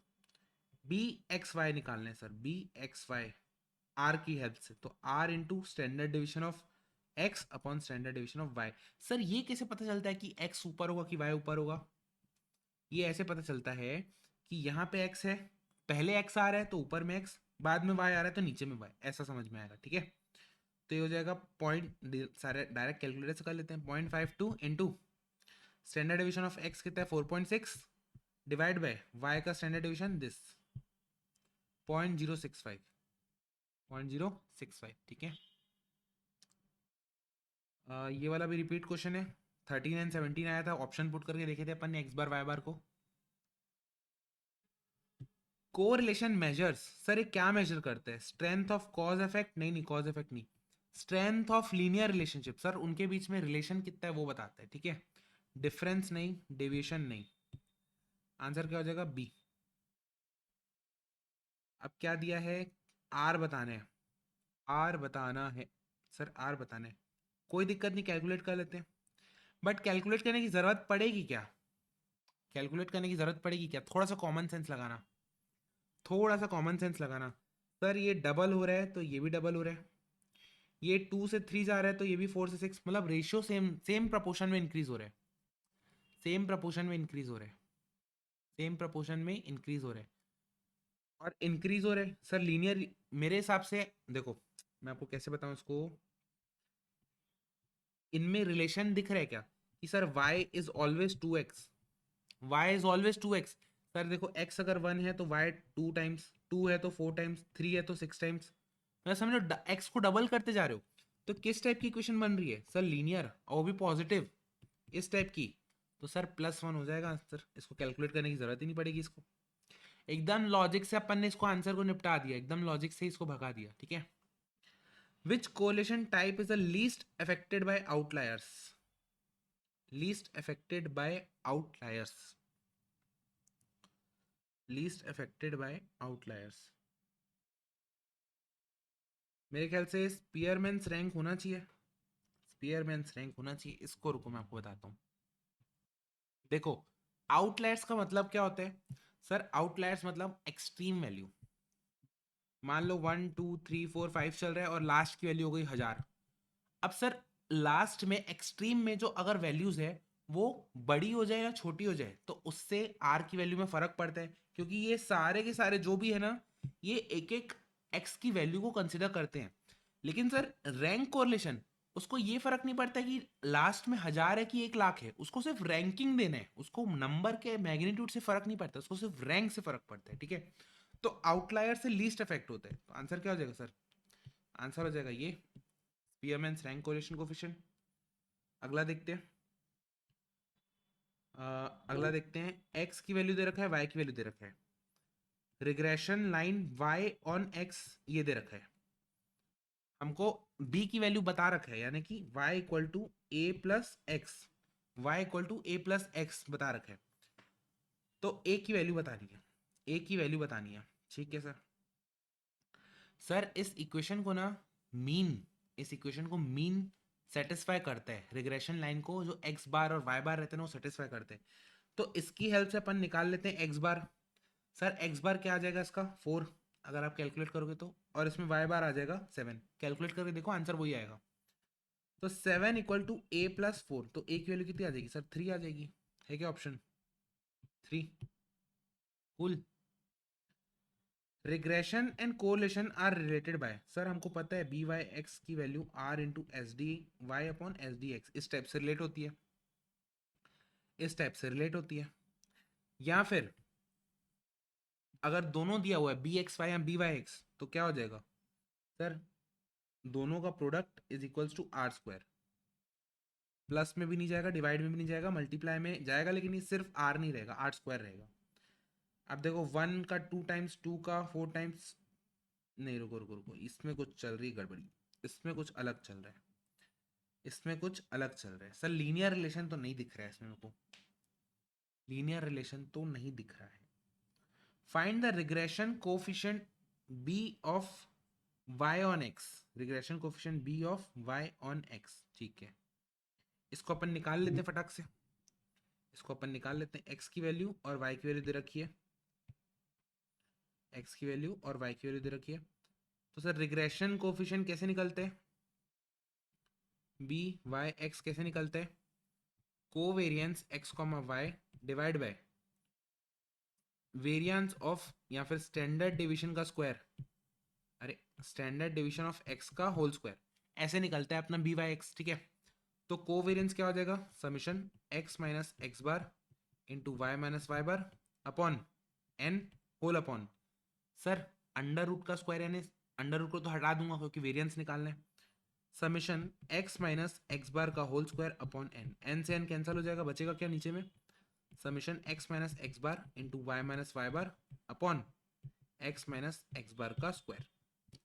बी एक्स वाई निकालने हैं sir, b x y r की हेल्प से, तो r into standard division of x upon standard division of Y. Sir ये कैसे पता चलता है कि एक्स ऊपर होगा कि वाई ऊपर होगा? ये ऐसे पता चलता है कि यहाँ पे एक्स है, पहले एक्स आ रहा है तो ऊपर में एक्स, बाद में वाई आ रहा है तो नीचे में वाई, ऐसा समझ में आएगा। ठीक है, तो ये हो जाएगा पॉइंट, सारे डायरेक्ट कैलकुलेटर से कर लेते हैं। 0.52 into standard division of x कितना है? 4.6 डिवाइड बाय वाई का स्टैंडर्ड डिविजन दिस 0.065, 0.065। ठीक है, ये वाला भी रिपीट क्वेश्चन है। 13 एंड 17 आया था, ऑप्शन पुट करके देखे थे अपन ने x बार y बार को। कोरिलेशन मेजर्स, सर ये क्या मेजर करते हैं? स्ट्रेंथ ऑफ कॉज इफेक्ट, नहीं नहीं कॉज इफेक्ट नहीं, strength of linear relationship, sir उनके बीच में रिलेशन कितना है वो बताता है। ठीक है, डिफरेंस नहीं, डेविएशन नहीं। आंसर क्या हो जाएगा? बी। अब क्या दिया है? आर बताने हैं, आर बताना है सर, आर बताना है। कोई दिक्कत नहीं, कैलकुलेट कर लेते हैं, बट कैलकुलेट करने की जरूरत पड़ेगी क्या? कैलकुलेट करने की जरूरत पड़ेगी क्या? थोड़ा सा कॉमन सेंस लगाना, थोड़ा सा कॉमन सेंस लगाना। सर ये डबल हो रहा है तो ये भी डबल हो रहा है, ये 2 से 3 जा रहा है तो ये भी 4 से 6, मतलब रेशियो सेम सेम प्रपोर्शन में इंक्रीज हो रहा है, सेम प्रपोर्शन में इंक्रीज हो रहा है, सेम प्रपोर्शन में इंक्रीज हो रहा है, और इंक्रीज हो रहा है सर लीनियर। मेरे हिसाब से देखो, मैं आपको कैसे बताऊं इसको, इनमें रिलेशन दिख रहा है क्या कि sir y is always 2x, y is always 2x। Sir देखो x अगर 1 है तो y 2 टाइम्स, 2 है तो 4 टाइम्स, 3 है तो 6 टाइम्स, मैं समझो x को डबल करते जा रहे हो तो किस टाइप की इक्वेशन बन रही है सर, लीनियर और वो भी पॉजिटिव इस टाइप की, तो सर +1 हो जाएगा आंसर। इसको कैलकुलेट करने की जरूरत ही नहीं पड़ेगी इसको, एकदम लॉजिक से अपन ने इसको आंसर को निपटा दिया, एकदम लॉजिक से इसको भगा दिया, ठीक है। Which correlation type is the least affected by outliers, least affected by outliers, least affected by outliers. मेरे ख्याल से स्पीयरमैन्स रैंक होना चाहिए, स्पीयरमैन्स रैंक होना चाहिए। इसको रुको मैं आपको बताता हूँ। देखो आउटलायर्स का मतलब क्या होता है सर, आउटलायर्स मतलब एक्सट्रीम वैल्यू। मान लो 1 2 3 4 5 चल रहा है और लास्ट की वैल्यू हो गई 1000। अब सर लास्ट में एक्सट्रीम में जो अगर वैल्यूज है वो बड़ी हो जाए या छोटी हो जाए तो उससे आर की वैल्यू में फर्क पड़ता है, क्योंकि ये सारे के सारे जो भी है ना ये एक एक एक्स की वैल्यू को कंसिडर करते हैं। लेकिन सर रैंक कोरिलेशन उसको ये फर्क नहीं पड़ता कि लास्ट में 1000 है कि 1 लाख है, उसको सिर्फ रैंकिंग देना है, उसको नंबर के मैग्नीट्यूड से फर्क नहीं पड़ता, उसको सिर्फ रैंक से फर्क पड़ता है, ठीक है। तो आउटलायर से लीस्ट इफेक्ट होता है, तो आंसर क्या हो जाएगा सर, आंसर हो जाएगा ये स्पीयरमैन्स रैंक कोरिलेशन कोफिशिएंट। अगला देखते हैं, अगला देखते हैं, x की वैल्यू दे रखा है, y की वैल्यू दे रखा है, regression line y on x ये दे रखा है, हमको b की वैल्यू बता रखा है, यानी कि y equal to a plus x, y equal to a plus x बता रखा है, तो a की वैल्यू बतानी है, a की वैल्यू बतानी है, ठीक है सर। सर इस इक्वेशन को ना मीन, इस इक्वेशन को मीन सेटिस्फाई करता है, रिग्रेशन लाइन को जो x बार और y बार रहते हैं ना वो सेटिस्फाई करते हैं। तो इसकी हेल्प से अपन निकाल लेते हैं x बार। सर x बार क्या आ जाएगा इसका 4, अगर आप कैलकुलेट करोगे तो, और इसमें y बार आ जाएगा 7, कैलकुलेट करके देखो आंसर वही आएगा। तो 7 इक्वल टू a प्लस 4, तो a की वैल्यू कितनी आ जाएगी सर, 3 आ जाएगी, है क्या option 3। Cool. Regression and correlation are related by, sir हमको पता है बी वाई एक्स की value r into S D y upon S D x इस टाइप से रिलेट होती है, इस टाइप से रिलेट होती है। या फिर अगर दोनों दिया हुआ है बी एक्स वाई या बी वाई एक्स तो क्या हो जाएगा सर, दोनों का product is equals to r square, plus में भी नहीं जाएगा, डिवाइड में भी नहीं जाएगा, मल्टीप्लाई में जाएगा, लेकिन ये सिर्फ आर नहीं रहेगा, आर स्क्वायर रहेगा। अब देखो 1 का 2 टाइम्स, 2 का 4 टाइम्स, नहीं रुको रुको रुको, इसमें कुछ चल रही गड़बड़ी, इसमें कुछ अलग चल रहा है, इसमें कुछ अलग चल रहा है सर, लीनियर रिलेशन तो नहीं दिख रहा है इसमें मेरे को, लीनियर रिलेशन तो नहीं दिख रहा है। Find the regression coefficient b of y on x, regression coefficient b of y on x, ठीक है। इसको अपन निकाल लेते हैं फटाक से, इसको अपन निकाल लेते हैं, x की वैल्यू और y की वैल्यू दे रखी है, x की वैल्यू और y की वैल्यू दे रखी है। तो सर रिग्रेशन कोफिशिएंट कैसे निकलते हैं, b y x कैसे निकलते हैं, covariance x comma y divide by variance of या फिर स्टैंडर्ड डिवीजन का स्क्वायर, अरे स्टैंडर्ड डिवीजन ऑफ x का होल स्क्वायर, ऐसे निकलता है अपना बी वाई एक्स, ठीक है। तो कोवेरिएंस क्या हो जाएगा, summation x minus x bar into Y minus Y bar upon n whole upon, sir under root का स्क्वायर, यानी अंडर रूट को तो हटा दूंगा क्योंकि वेरिएंस निकालना है, summation x minus x bar का होल स्क्वायर अपॉन n से n कैंसिल हो जाएगा, बचेगा क्या नीचे में, summation x minus x bar into Y minus Y bar upon x minus x bar का स्क्वायर,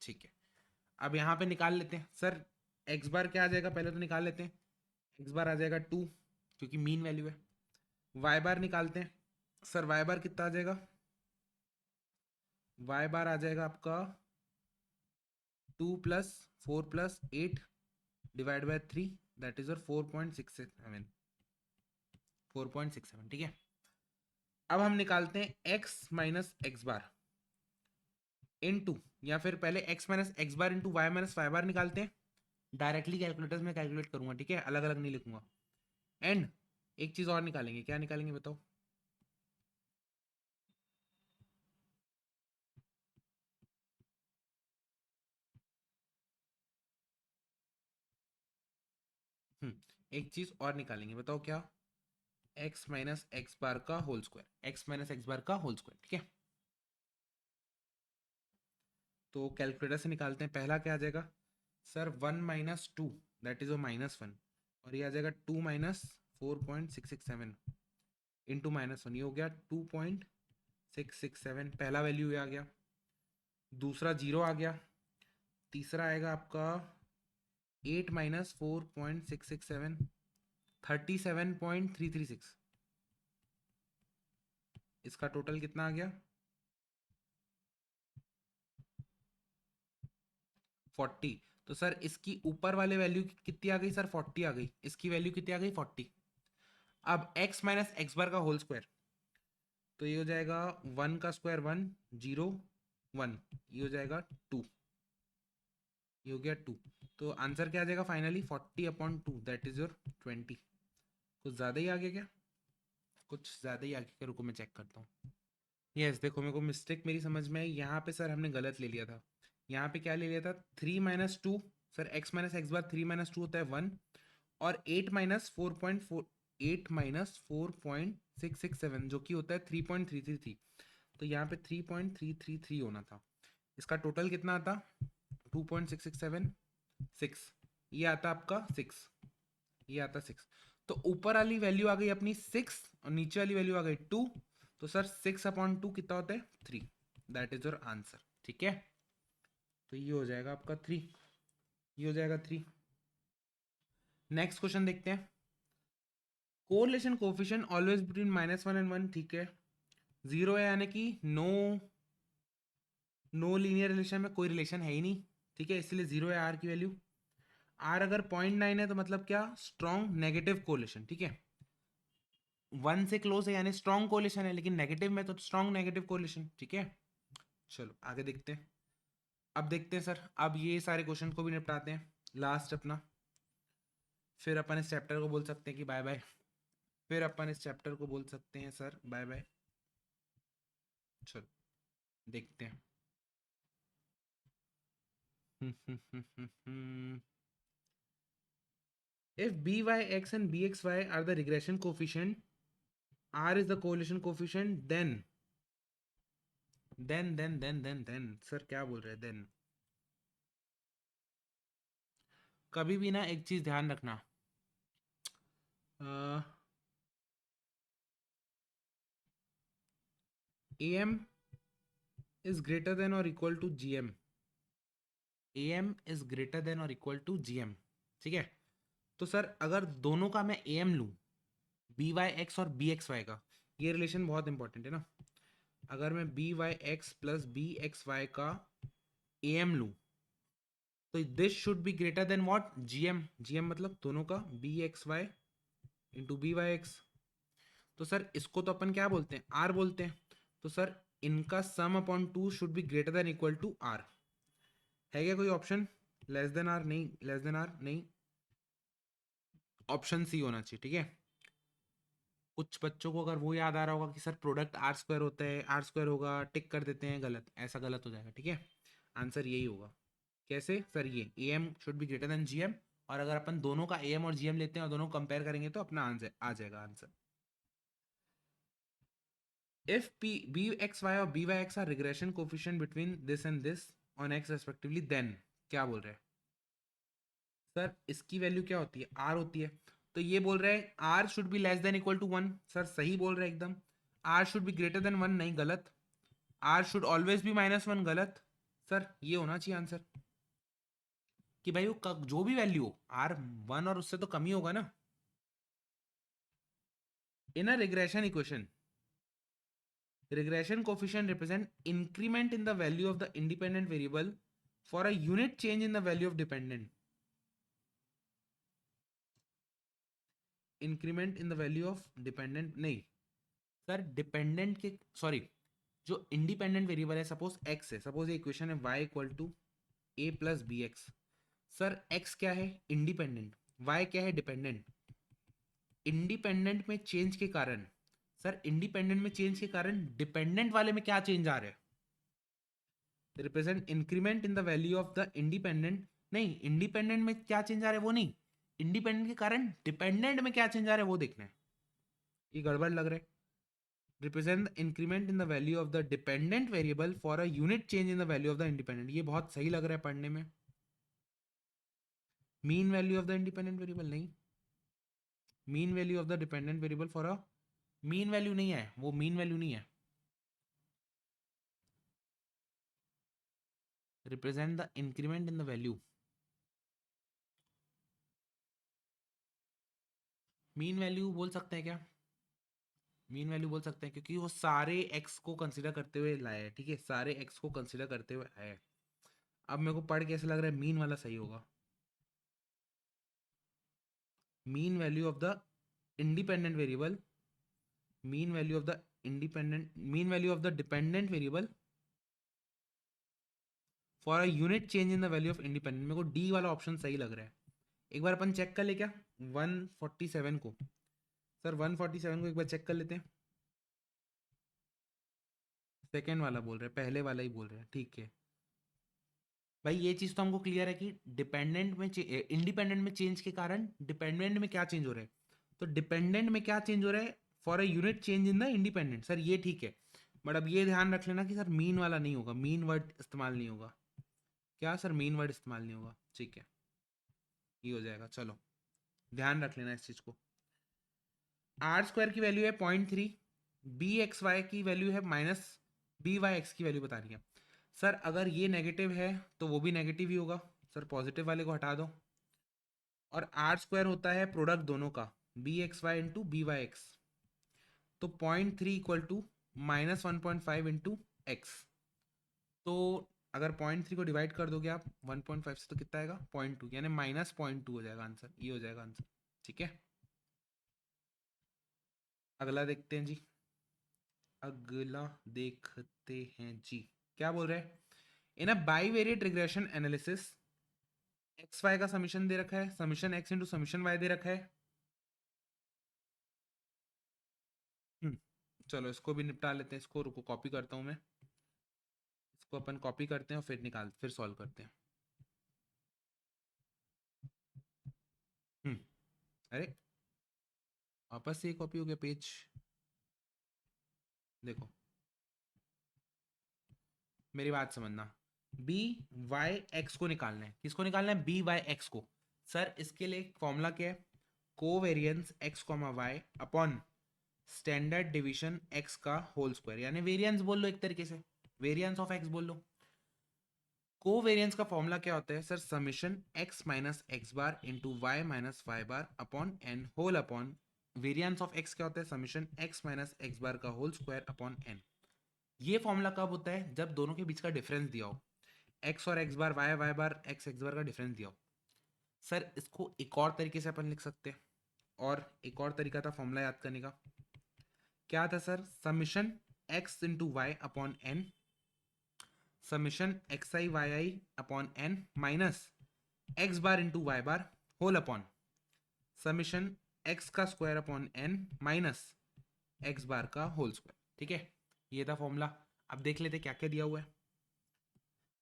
ठीक है। अब यहाँ पे निकाल लेते हैं सर, एक्स बार क्या आ जाएगा पहले तो निकाल लेते हैं, एक्स बार आ जाएगा 2 क्योंकि मीन वैल्यू है, वाई बार निकालते हैं, सर वाई बार कितना आ जाएगा, वाई बार आ जाएगा आपका 2 plus 4 plus 8 divide by 3, that is और 4.67, 4.67, ठीक है। अब हम निकालते हैं x minus x bar into, या फिर पहले x minus x bar into Y minus Y बार निकालते हैं, डायरेक्टली कैलकुलेटर्स में कैलकुलेट करूंगा, ठीक है, अलग अलग नहीं लिखूंगा। एंड एक चीज और निकालेंगे, क्या निकालेंगे बताओ, एक चीज और निकालेंगे, बताओ क्या, x माइनस एक्स बार का whole square, x minus x bar का होल स्क्वायर, ठीक है। तो कैलकुलेटर से निकालते हैं। पहला क्या आ जाएगा सर, 1 - 2 दैट इज -1, और ये आ जाएगा 2 - 4.667 इंटू -1, ये हो गया 2.667, पहला वैल्यू ये आ गया। दूसरा 0 आ गया। तीसरा आएगा आपका 8 - 4.667, 37.336। इसका टोटल कितना आ गया 40। तो सर इसकी ऊपर वाले वैल्यू कितनी आ गई सर, 40 आ गई। इसकी वैल्यू कितनी आ गई 40। अब x - एक्स बार का होल स्क्वायर, तो ये हो जाएगा 1 का स्क्वायर 1, 0 1, ये हो जाएगा 2, ये हो गया 2। तो आंसर क्या आ जाएगा फाइनली 40/2 दैट इज योर 20। कुछ ज़्यादा ही आ गया क्या, कुछ ज़्यादा ही आ गया क्या, रुको मैं चेक करता हूँ। यस देखो मेरे को मिस्टेक मेरी समझ में आई, यहाँ पे सर हमने गलत ले लिया था। यहाँ पे क्या ले लिया था 3 - 2, सर x - एक्स बार 3 - 2 होता है 1, और 8 - 4.667 जो कि होता है 3.333। तो यहाँ पे 3.333 होना था। इसका टोटल कितना आता 2.667 6, ये आता आपका 6, ये आता 6। तो ऊपर वाली वैल्यू आ गई अपनी 6 और नीचे वाली वैल्यू आ गई 2। तो सर 6/2 कितना होता है 3, दैट इज योर आंसर। ठीक है, तो ये हो जाएगा आपका 3, ये हो जाएगा 3। नेक्स्ट क्वेश्चन देखते हैं। Correlation coefficient always between -1 and 1, ठीक है। 0 है यानी कि नो लीनियर रिलेशन में कोई रिलेशन है ही नहीं, ठीक है, इसलिए 0 है आर की वैल्यू। आर अगर 0.9 है तो मतलब क्या, स्ट्रॉन्ग नेगेटिव कोरिलेशन, ठीक है। 1 से क्लोज है यानी स्ट्रॉन्ग कोरिलेशन है, लेकिन नेगेटिव में तो स्ट्रॉन्ग नेगेटिव कोरिलेशन, ठीक है। चलो आगे देखते हैं। अब देखते हैं सर, अब ये सारे क्वेश्चन को भी निपटाते हैं लास्ट अपना, फिर अपन इस चैप्टर को बोल सकते हैं कि बाय बाय, फिर अपन इस चैप्टर को बोल सकते हैं सर बाय बाय। चलो देखते हैं। If byx and bxy are the regression coefficient, r is the correlation coefficient, then sir क्या बोल रहे हैं then? कभी भी ना एक चीज ध्यान रखना, am is greater than or equal to gm, am is greater than or equal to gm, ठीक है। तो सर अगर दोनों का मैं am लूँ, बी वाई एक्स और बी एक्स वाई का, ये रिलेशन बहुत इंपॉर्टेंट है ना। अगर मैं b Y x plus b x y का ए एम लूँ, तो this should be greater than what, G M. G M मतलब दोनों का b x y into b Y x. तो सर इसको तो अपन क्या बोलते हैं, आर बोलते हैं। तो सर इनका sum upon 2 should be greater than equal to r. है क्या कोई ऑप्शन लेस देन आर? नहीं, लेस देन आर नहीं, ऑप्शन सी होना चाहिए, ठीक है। कुछ बच्चों को अगर वो याद आ रहा होगा कि सर प्रोडक्ट आर स्क्वायर होता है, आर स्क्वायर होगा, टिक कर देते हैं, गलत, ऐसा गलत हो जाएगा, ठीक है। आंसर यही होगा। कैसे सर, ये A M should be greater than G M, और अगर अपन दोनों का ए एम और जी एम लेते हैं और दोनों कंपेयर करेंगे तो अपना आंसर आ जाएगा answer. If b b x y और b Y x are regression coefficient between this and this on x respectively, then क्या बोल रहे हैं सर, इसकी वैल्यू क्या होती है, आर होती है। तो ये बोल रहे हैं r should be less than equal to 1, sir सही बोल रहे हैं एकदम। R should be greater than 1 नहीं, गलत। आर शुड ऑलवेज बी -1 गलत। सर ये होना चाहिए आंसर कि भाई वो जो भी वैल्यू हो, आर 1 और उससे तो कम ही होगा ना। In a regression equation, regression coefficient represent increment in the value of the independent variable for a unit change in the value of dependent, increment in the value of dependent नहीं sir, dependent के sorry, जो independent variable है, suppose x है, suppose ये equation है y equal to a plus b x. Sir x क्या है independent, Y क्या है डिपेंडेंट। इंडिपेंडेंट में चेंज के कारण, सर इंडिपेंडेंट में चेंज के कारण डिपेंडेंट वाले में क्या चेंज आ रहा है, represent increment in the value of the independent. नहीं, इंडिपेंडेंट में क्या चेंज आ रहा है वो नहीं, इंडिपेंडेंट के कारण डिपेंडेंट में क्या चेंज आ रहा है वो देखना है। ये गड़बड़ लग रहा है। Represent the increment in the value of the dependent variable for a unit change in the value of the independent. ये बहुत सही लग रहा है पढ़ने में। Mean value of the independent variable नहीं, mean value of the dependent variable for a, mean value नहीं है वो, मीन वैल्यू नहीं है। Represent the increment in the value, mean value बोल सकते हैं क्या? मीन वैल्यू बोल सकते हैं क्योंकि वो सारे एक्स को कंसीडर करते हुए लाया है, ठीक है, सारे एक्स को कंसीडर करते हुए आया है। अब मेरे को पढ़ के ऐसा लग रहा है मीन वाला सही होगा। Mean value of the independent variable, mean value of the independent, mean value of the dependent variable for a unit change in the value of independent. मेरे को डी वाला ऑप्शन सही लग रहा है। एक बार अपन चेक कर ले क्या 147 को? सर 147 को एक बार चेक कर लेते हैं। सेकेंड वाला बोल रहे हैं, पहले वाला ही बोल रहे हैं, ठीक है भाई। ये चीज़ तो हमको क्लियर है कि डिपेंडेंट में इंडिपेंडेंट में चेंज के कारण डिपेंडेंट में क्या चेंज हो रहा है। तो डिपेंडेंट में क्या चेंज हो रहा है? For a unit change in the independent. Sir ये ठीक है, बट अब ये ध्यान रख लेना कि सर मीन वाला नहीं होगा, मीन वर्ड इस्तेमाल नहीं होगा। क्या सर? मीन वर्ड इस्तेमाल नहीं होगा, ठीक है, ये हो जाएगा। चलो ध्यान रख लेना इस चीज़ को। आर स्क्वायर की वैल्यू है 0.3, बी एक्स वाई की वैल्यू है माइनस बी वाई एक्स की वैल्यू बता रही है। सर अगर ये नेगेटिव है तो वो भी नेगेटिव ही होगा। सर पॉजिटिव वाले को हटा दो। और आर स्क्वायर होता है प्रोडक्ट दोनों का, b x y into b Y x. तो 0.3 equal to minus 1.5 into x. तो अगर 0.3 को डिवाइड कर दोगे आप 1.5 से तो कितना आएगा? 0.2, यानी -0.2 हो जाएगा आंसर, ये हो जाएगा आंसर, ठीक है। अगला देखते हैं जी, अगला देखते हैं जी, क्या बोल रहे हैं? In a bivariate regression analysis x y का समीशन दे रखा है, summation x into summation y दे रखा है। चलो इसको भी निपटा लेते हैं, इसको रुको कॉपी करता हूँ मैं, इसको अपन कॉपी करते हैं और फिर सॉल्व करते हैं। हम्म अरे वापस से कॉपी हो गया पेज, देखो मेरी बात समझना। बी वाई एक्स को निकालना है, किसको निकालना है? बी वाई एक्स को। सर इसके लिए फॉर्मूला क्या है? Covariance x comma Y upon standard division x का होल स्क्वायर, यानी वेरिएंस बोल लो एक तरीके से, वेरिएंस ऑफ एक्स बोल लो। कोवेरिएंस का फॉर्मूला क्या होता है? Sir summation x minus x bar into Y minus Y bar upon N whole upon variance of x क्या होता है? Summation x minus x bar का होल स्क्वायर अपॉन एन। ये फॉर्मूला कब होता है? जब दोनों के बीच का डिफरेंस दिया हो, एक्स और एक्स बार, वाई वाई बार एक्स एक्स बार का डिफरेंस दिया हो। सर इसको एक और तरीके से अपन लिख सकते हैं, और एक और तरीका था फॉर्मूला याद करने का, क्या था sir? Summation x into Y upon n, summation x i y i upon n minus x bar into Y bar whole upon summation x का square upon n minus x bar का whole square, ठीक है। ये था formula. अब देख लेते क्या क्या दिया हुआ है।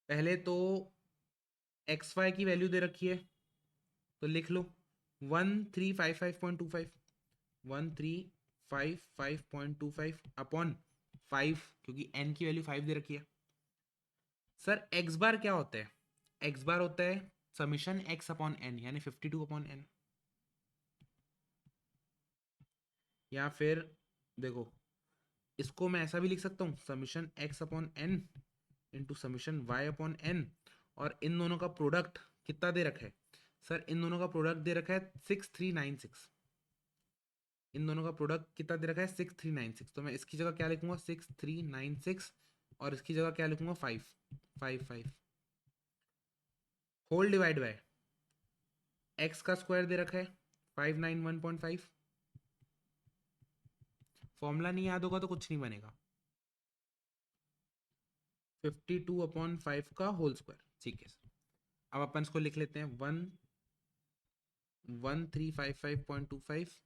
पहले तो एक्स वाई की वैल्यू दे रखी है, तो लिख लो 1355.25, 1355.25 अपॉन 5, क्योंकि एन की वैल्यू 5 दे रखी है। सर एक्स बार क्या होता है? एक्स बार होता है समीशन एक्स अपॉन एन, यानी 52 अपॉन एन। या फिर देखो, इसको मैं ऐसा भी लिख सकता हूँ, summation x upon N into summation y upon N, और इन दोनों का प्रोडक्ट कितना दे रखा है? सर इन दोनों का प्रोडक्ट दे रखा है 6396। इन दोनों का प्रोडक्ट कितना दे रखा है? 6396। तो मैं इसकी जगह क्या लिखूंगा? 6396, और इसकी जगह क्या लिखूंगा? 555 होल डिवाइड बाय एक्स का स्क्वायर दे रखा है 591.5। फॉर्मूला नहीं याद होगा तो कुछ नहीं बनेगा। 52/5 का होल स्क्वायर, ठीक है सर। अब अपन इसको लिख लेते हैं 1355.25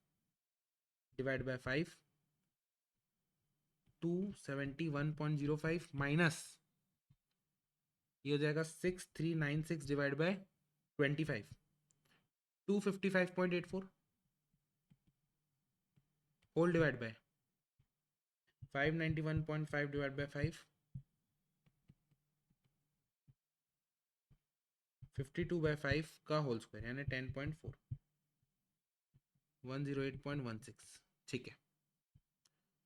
डिवाइड बाय 5, 271.05 माइनस, ये हो जाएगा 6396 divide by 25, 255.84 whole divide by 591.5 divide by 5, 52/5 का होल स्क्वायर यानी 10.4, 108.16। ठीक है,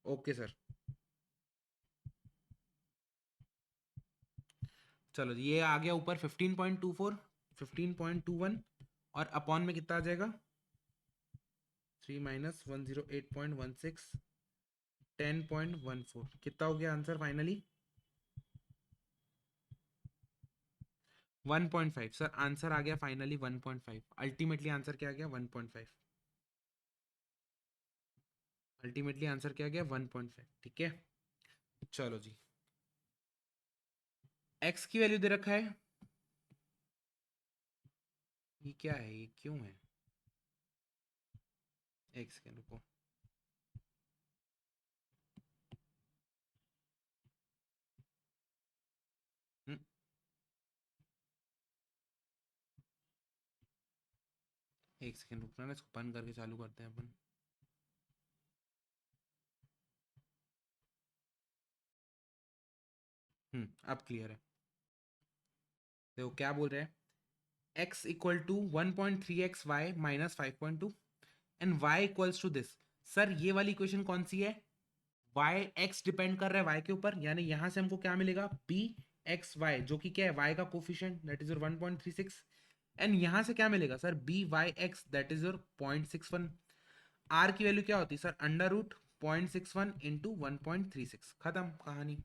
ओके सर। चलो जी, ये आ गया ऊपर 15.24, 15.21 और अपॉन में कितना आ जाएगा 3 माइनस 108.16, 10.14। कितना हो गया आंसर फाइनली 1.5। सर आंसर आ गया फाइनली 1.5। अल्टीमेटली आंसर क्या आ गया 1.5। अल्टीमेटली आंसर क्या आ गया 1.5। ठीक है, चलो जी, x की वैल्यू दे रखा है, ये क्या है, ये क्यों है, एक सेकेंड रुको। हम्म, एक सेकेंड रुकना ना, इसको बंद करके चालू करते हैं अपन। अब क्लियर है। देखो क्या बोल रहे हैं, x equal to 1.3x y minus 5.2 and y equals to this. Sir ये वाली इक्वेशन कौन सी है, y x डिपेंड कर रहा है y के ऊपर, यानी यहां से हमको क्या मिलेगा b x y, जो कि क्या है y का coefficient that is your 1.36, and यहां से क्या मिलेगा sir b y x that is your 0.61। r की वैल्यू क्या होती है सर, अंडर रूट 0.61 इंटू 1.36, खत्म कहानी।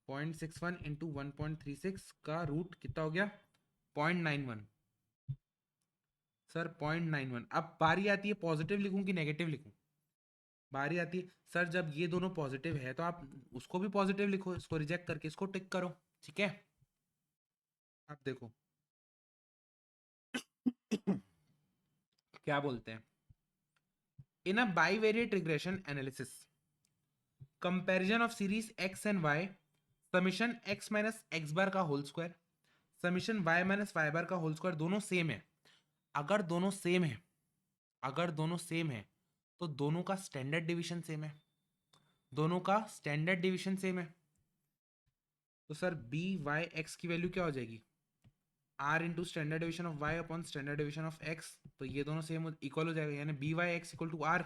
0.61 इंटू 1.36 का रूट कितना हो गया 0.91। सर 0.91। अब बारी आती है पॉजिटिव लिखूं कि नेगेटिव लिखूं, बारी आती है सर जब ये दोनों पॉजिटिव है तो आप उसको भी पॉजिटिव लिखो, इसको रिजेक्ट करके इसको टिक करो। ठीक है, आप देखो क्या बोलते हैं, in a bivariate regression analysis comparison of series x and y, summation x minus x bar का whole square, summation y minus Y bar का होल स्क्वायर दोनों सेम है। अगर दोनों सेम है, अगर दोनों सेम है तो दोनों का स्टैंडर्ड डिवीजन सेम है, दोनों का स्टैंडर्ड डिवीजन सेम है। तो सर बी वाई एक्स की वैल्यू क्या हो जाएगी, r into standard division of Y upon standard division of x, तो ये दोनों सेम इक्वल हो जाएगा, यानी b Y x equal to r,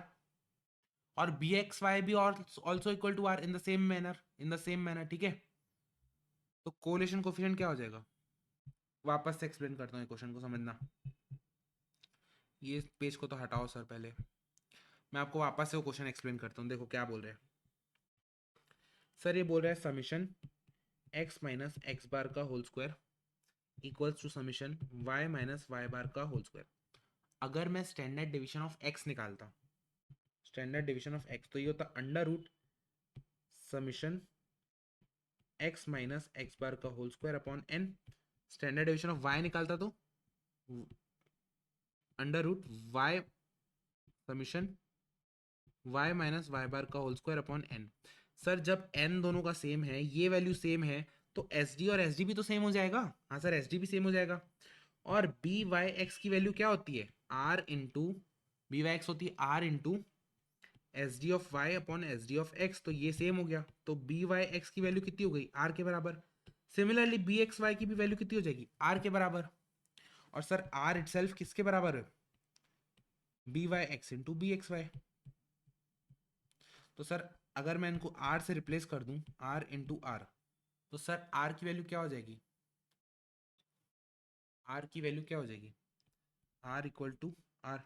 और बी एक्स वाई भी also equal to r in the same manner, in the same manner. ठीक है, तो कोरिलेशन कोफिशिएंट क्या हो जाएगा, वापस से एक्सप्लेन करता हूँ क्वेश्चन को समझना। ये पेज को तो हटाओ सर, पहले मैं आपको वापस से वो क्वेश्चन एक्सप्लेन करता हूँ। देखो क्या बोल रहे हैं सर, ये बोल रहा है summation x minus x bar का whole square equals to summation y minus Y bar का होल स्क्वायर। अगर मैं स्टैंडर्ड डिवीजन ऑफ x निकालता, स्टैंडर्ड डिवीजन ऑफ x, तो ये होता under root summation x minus x bar का whole square upon n। Standard division of y निकालता तो under root y summation y minus Y bar का whole square upon n। Sir जब n दोनों का सेम है, ये वैल्यू सेम है, तो एस डी और एस डी भी तो सेम हो जाएगा। हाँ सर, एस डी भी सेम हो जाएगा। और बी वाई एक्स की वैल्यू क्या होती है, are into b Y x होती है are into S D of Y upon S D of x, तो ये सेम हो गया। तो बी वाई एक्स की वैल्यू कितनी हो गई, आर के बराबर। सिमिलरली बी एक्स वाई की भी वैल्यू कितनी हो जाएगी, आर के बराबर। और सर आर इटसेल्फ किसके बराबर है, b Y x into b x y. तो सर अगर मैं इनको आर से रिप्लेस कर दूं, आर इंटू आर, तो सर आर की वैल्यू क्या हो जाएगी, आर की वैल्यू क्या हो जाएगी, आर इक्वल टू आर।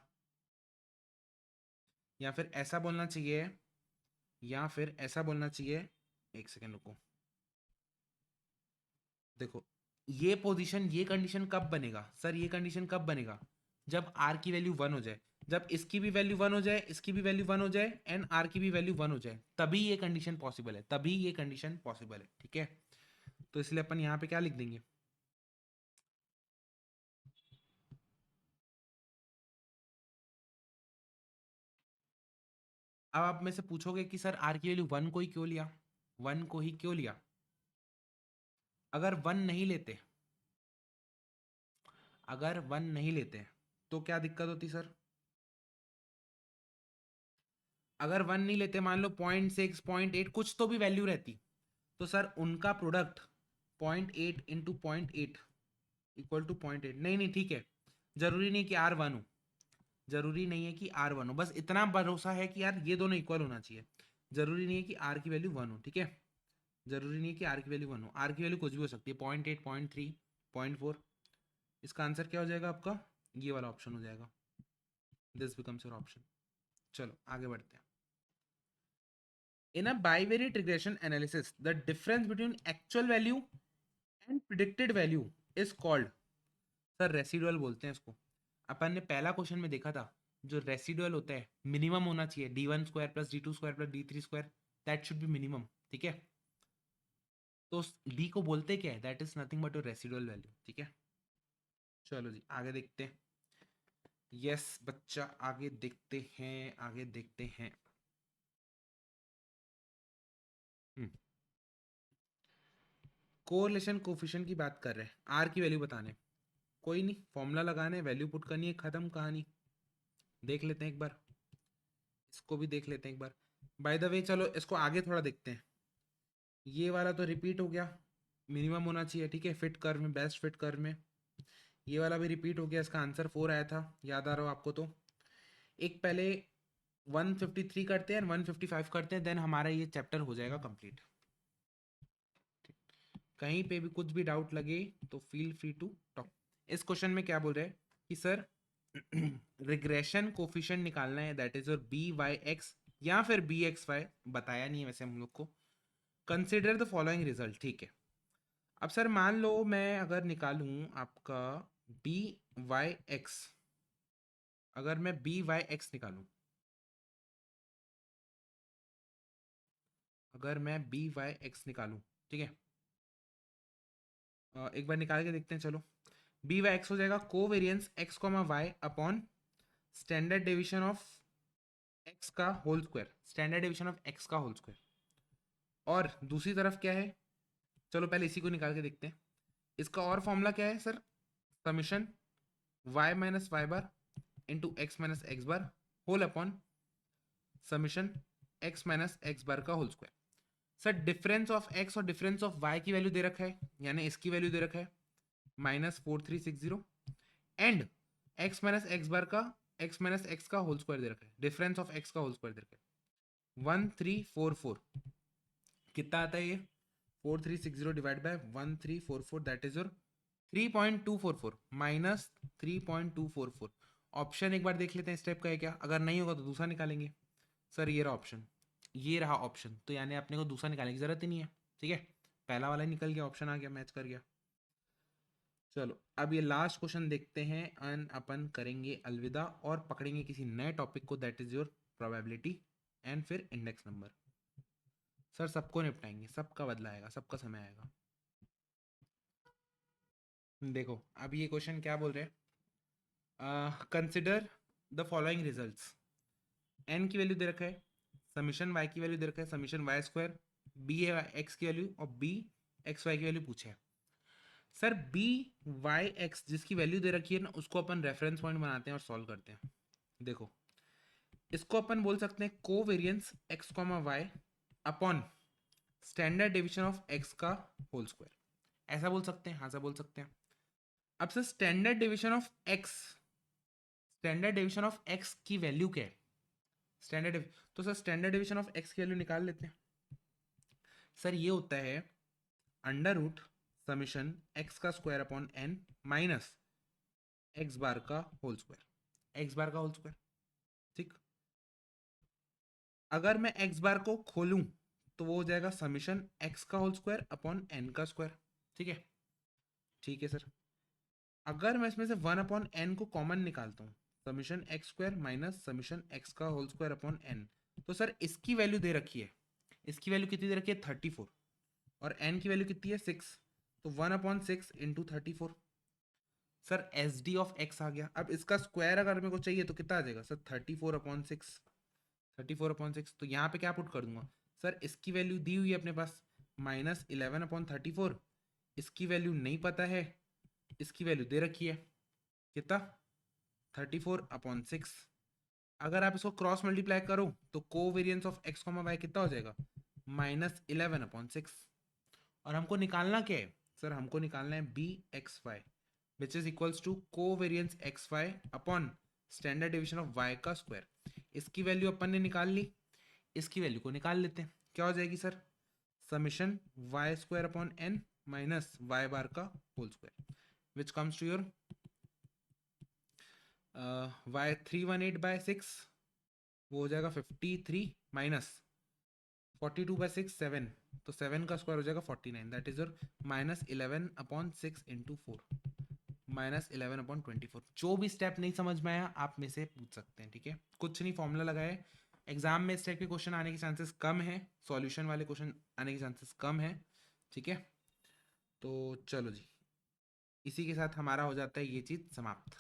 या फिर ऐसा बोलना चाहिए, या फिर ऐसा बोलना चाहिए, एक सेकेंड रुको। देखो ये पोजीशन, ये कंडीशन कब बनेगा सर, ये कंडीशन कब बनेगा, जब आर की वैल्यू 1 हो जाए, जब इसकी भी वैल्यू 1 हो जाए, इसकी भी वैल्यू 1 हो जाए एंड आर की भी वैल्यू 1 हो जाए, तभी ये कंडीशन पॉसिबल है, तभी ये कंडीशन पॉसिबल है। ठीक है, तो इसलिए अपन यहाँ पे क्या लिख देंगे, अब आप में से पूछोगे कि सर आर की वैल्यू 1 को ही क्यों लिया, 1 को ही क्यों लिया। अगर 1 नहीं लेते, अगर 1 नहीं लेते तो क्या दिक्कत होती सर, अगर 1 नहीं लेते, मान लो 0.6 0.8 कुछ तो भी वैल्यू रहती, तो सर उनका प्रोडक्ट 0.8 इंटू 0.8 इक्वल टू 0.8। नहीं नहीं ठीक है, जरूरी नहीं कि आर वन हो, जरूरी नहीं है कि आर वन हो, बस इतना भरोसा है कि यार ये दोनों इक्वल होना चाहिए। जरूरी नहीं है कि आर की वैल्यू वन हो, ठीक है, जरूरी नहीं है कि आर की वैल्यू वन हो, आर की वैल्यू कुछ भी हो सकती है, 0.8 0.3 0.4। इसका आंसर क्या हो जाएगा आपका, ये वाला ऑप्शन हो जाएगा, दिस बिकम्स योर ऑप्शन। चलो आगे बढ़ते हैं। In a bivariate regression analysis the difference between actual value and predicted value is called, sir residual बोलते हैं इसको। अपन ने पहला क्वेश्चन में देखा था, जो रेसिडुअल होता है मिनिमम होना चाहिए, d1 square plus d2 square plus d3 square, that should be minimum, ठीक है। तो d को बोलते क्या है, that is nothing but your residual value, ठीक है। चलो जी आगे देखते हैं। यस बच्चा, आगे देखते हैं, आगे देखते हैं। कोरिलेशन कोफिशिएंट की बात कर रहे हैं, आर की वैल्यू बताने, कोई नहीं, फॉर्मूला लगाने, वैल्यू पुट करनी है, खत्म कहानी। देख लेते हैं एक बार, इसको भी देख लेते हैं एक बार। बाय द वे चलो इसको आगे थोड़ा देखते हैं। ये वाला तो रिपीट हो गया, मिनिमम होना चाहिए, ठीक है, फिट कर्व में, बेस्ट फिट कर्व में। ये वाला भी रिपीट हो गया, इसका आंसर 4 आया था, याद आ रहा हो आपको तो। एक पहले 153 करते हैं, 155 करते हैं, देन हमारा ये चैप्टर हो जाएगा कंप्लीट। कहीं पे भी कुछ भी डाउट लगे तो फील फ्री टू टॉक। इस क्वेश्चन में क्या बोल रहे हैं कि सर रिग्रेशन कोफिशिएंट निकालना है, that is your b Y x या फिर बी एक्स वाई, बताया नहीं है वैसे हम लोग को। कंसिडर द फॉलोइंग रिजल्ट, ठीक है। अब सर मान लो मैं अगर निकालूं आपका बी वाई एक्स, अगर मैं बी वाई एक्स निकालूं, अगर मैं बी वाई एक्स निकालूं, ठीक है, एक बार निकाल के देखते हैं चलो। बी वाई एक्स हो जाएगा covariance x comma Y upon standard deviation of x का whole square, standard deviation of x का होल स्क्वायर। और दूसरी तरफ क्या है, चलो पहले इसी को निकाल के देखते हैं। इसका और फॉर्मूला क्या है sir, summation Y minus Y bar into x minus x bar whole upon summation x minus x bar का whole square. Sir difference of x और डिफरेंस ऑफ वाई की वैल्यू दे रखा है, यानी इसकी वैल्यू दे रखा है -4360, and x minus x bar का, एक्स माइनस एक्स का होल स्क्वायर दे रखा है, डिफरेंस ऑफ एक्स का होल स्क्वायर दे रखा है 1344। कितना आता है ये, 4360 divide by 1344, that is your 3.244 minus 3.244। Option एक बार देख लेते हैं स्टेप का है क्या, अगर नहीं होगा तो दूसरा निकालेंगे। सर ये रहा ऑप्शन, ये रहा ऑप्शन, तो यानी अपने को दूसरा निकालने की जरूरत ही नहीं है, ठीक है, पहला वाला निकल गया, ऑप्शन आ गया, मैच कर गया। चलो अब ये लास्ट क्वेश्चन देखते हैं एंड अपन करेंगे अलविदा और पकड़ेंगे किसी नए टॉपिक को, that is your probability and फिर इंडेक्स नंबर। सर सबको निपटाएंगे, सबका बदला आएगा, सबका समय आएगा। देखो अब ये क्वेश्चन क्या बोल रहे हैं, consider the following results. N की वैल्यू दे रखा है, समीशन वाई की वैल्यू दे रखा है, समीशन वाई स्क्वायर, बी है एक्स की वैल्यू और बी एक्स वाई की वैल्यू पूछे है। सर बी वाई एक्स जिसकी वैल्यू दे रखी है ना, उसको अपन रेफरेंस पॉइंट बनाते हैं और सॉल्व करते हैं। देखो इसको अपन बोल सकते हैं covariance x comma Y upon standard deviation of x का होल स्क्वायर, ऐसा बोल सकते हैं, हाँ ऐसा बोल सकते हैं। अब sir standard deviation of x, standard deviation of x की वैल्यू क्या है, स्टैंडर्ड, तो sir standard deviation of x की वैल्यू निकाल लेते हैं। सर ये होता है अंडर रूट समीशन एक्स का square upon n minus x bar का होल स्क्वायर, एक्स बार का होल स्क्वायर, ठीक। अगर मैं एक्स बार को खोलूं तो वो हो जाएगा समीशन एक्स का होल स्क्वायर अपॉन एन का स्क्वायर, ठीक है, ठीक है सर। अगर मैं इसमें से 1/n को कॉमन निकालता हूँ, summation x square minus summation x का होल स्क्वायर अपॉन एन, तो सर इसकी वैल्यू दे रखी है, इसकी वैल्यू कितनी दे रखी है 34, और n की वैल्यू कितनी है 6, तो 1/6 into 34। Sir S D of x आ गया। अब इसका स्क्वायर अगर मेरे को चाहिए तो कितना आ जाएगा सर 34/6, 34/6, तो यहाँ पे क्या पुट कर दूंगा, सर इसकी वैल्यू दी हुई है अपने पास -11/34, इसकी वैल्यू नहीं पता है, इसकी वैल्यू दे रखी है कितना 34/6, अगर आप इसको क्रॉस मल्टीप्लाई करो तो covariance of x comma y कितना हो जाएगा, -11/6। और हमको निकालना क्या है सर, हमको निकालना है B x y which is equals to covariance x y upon standard division of y का स्क्वायर। इसकी वैल्यू अपन ने निकाल ली, इसकी वैल्यू को निकाल लेते हैं। क्या हो जाएगी सर, summation y square upon n minus Y bar का whole square which comes to your y 318/6 वो हो जाएगा 53 माइनस 42/6 7, तो 7 का स्क्वायर हो जाएगा 49, दैट इज योर -11/6 इंटू 4 -11/24। जो भी स्टेप नहीं समझ में आया आप में से पूछ सकते हैं, ठीक है, कुछ नहीं, फॉर्मूला लगाए। एग्जाम में इस टाइप के क्वेश्चन आने के चांसेस कम है, सॉल्यूशन वाले क्वेश्चन आने के चांसेस कम है, ठीक है। तो चलो जी, इसी के साथ हमारा हो जाता है ये चीज समाप्त।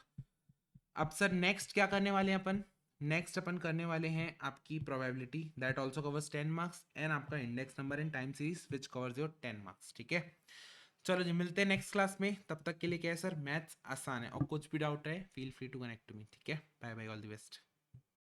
अब सर नेक्स्ट क्या करने वाले हैं अपन, नेक्स्ट अपन करने वाले हैं आपकी probability that also covers 10 marks and आपका index number in time series which covers your 10 marks, ठीक है। चलो जी, मिलते हैं नेक्स्ट क्लास में, तब तक के लिए क्या है सर, मैथ्स आसान है, और कुछ भी डाउट है feel free to connect to me, ठीक है। Bye bye, all the best.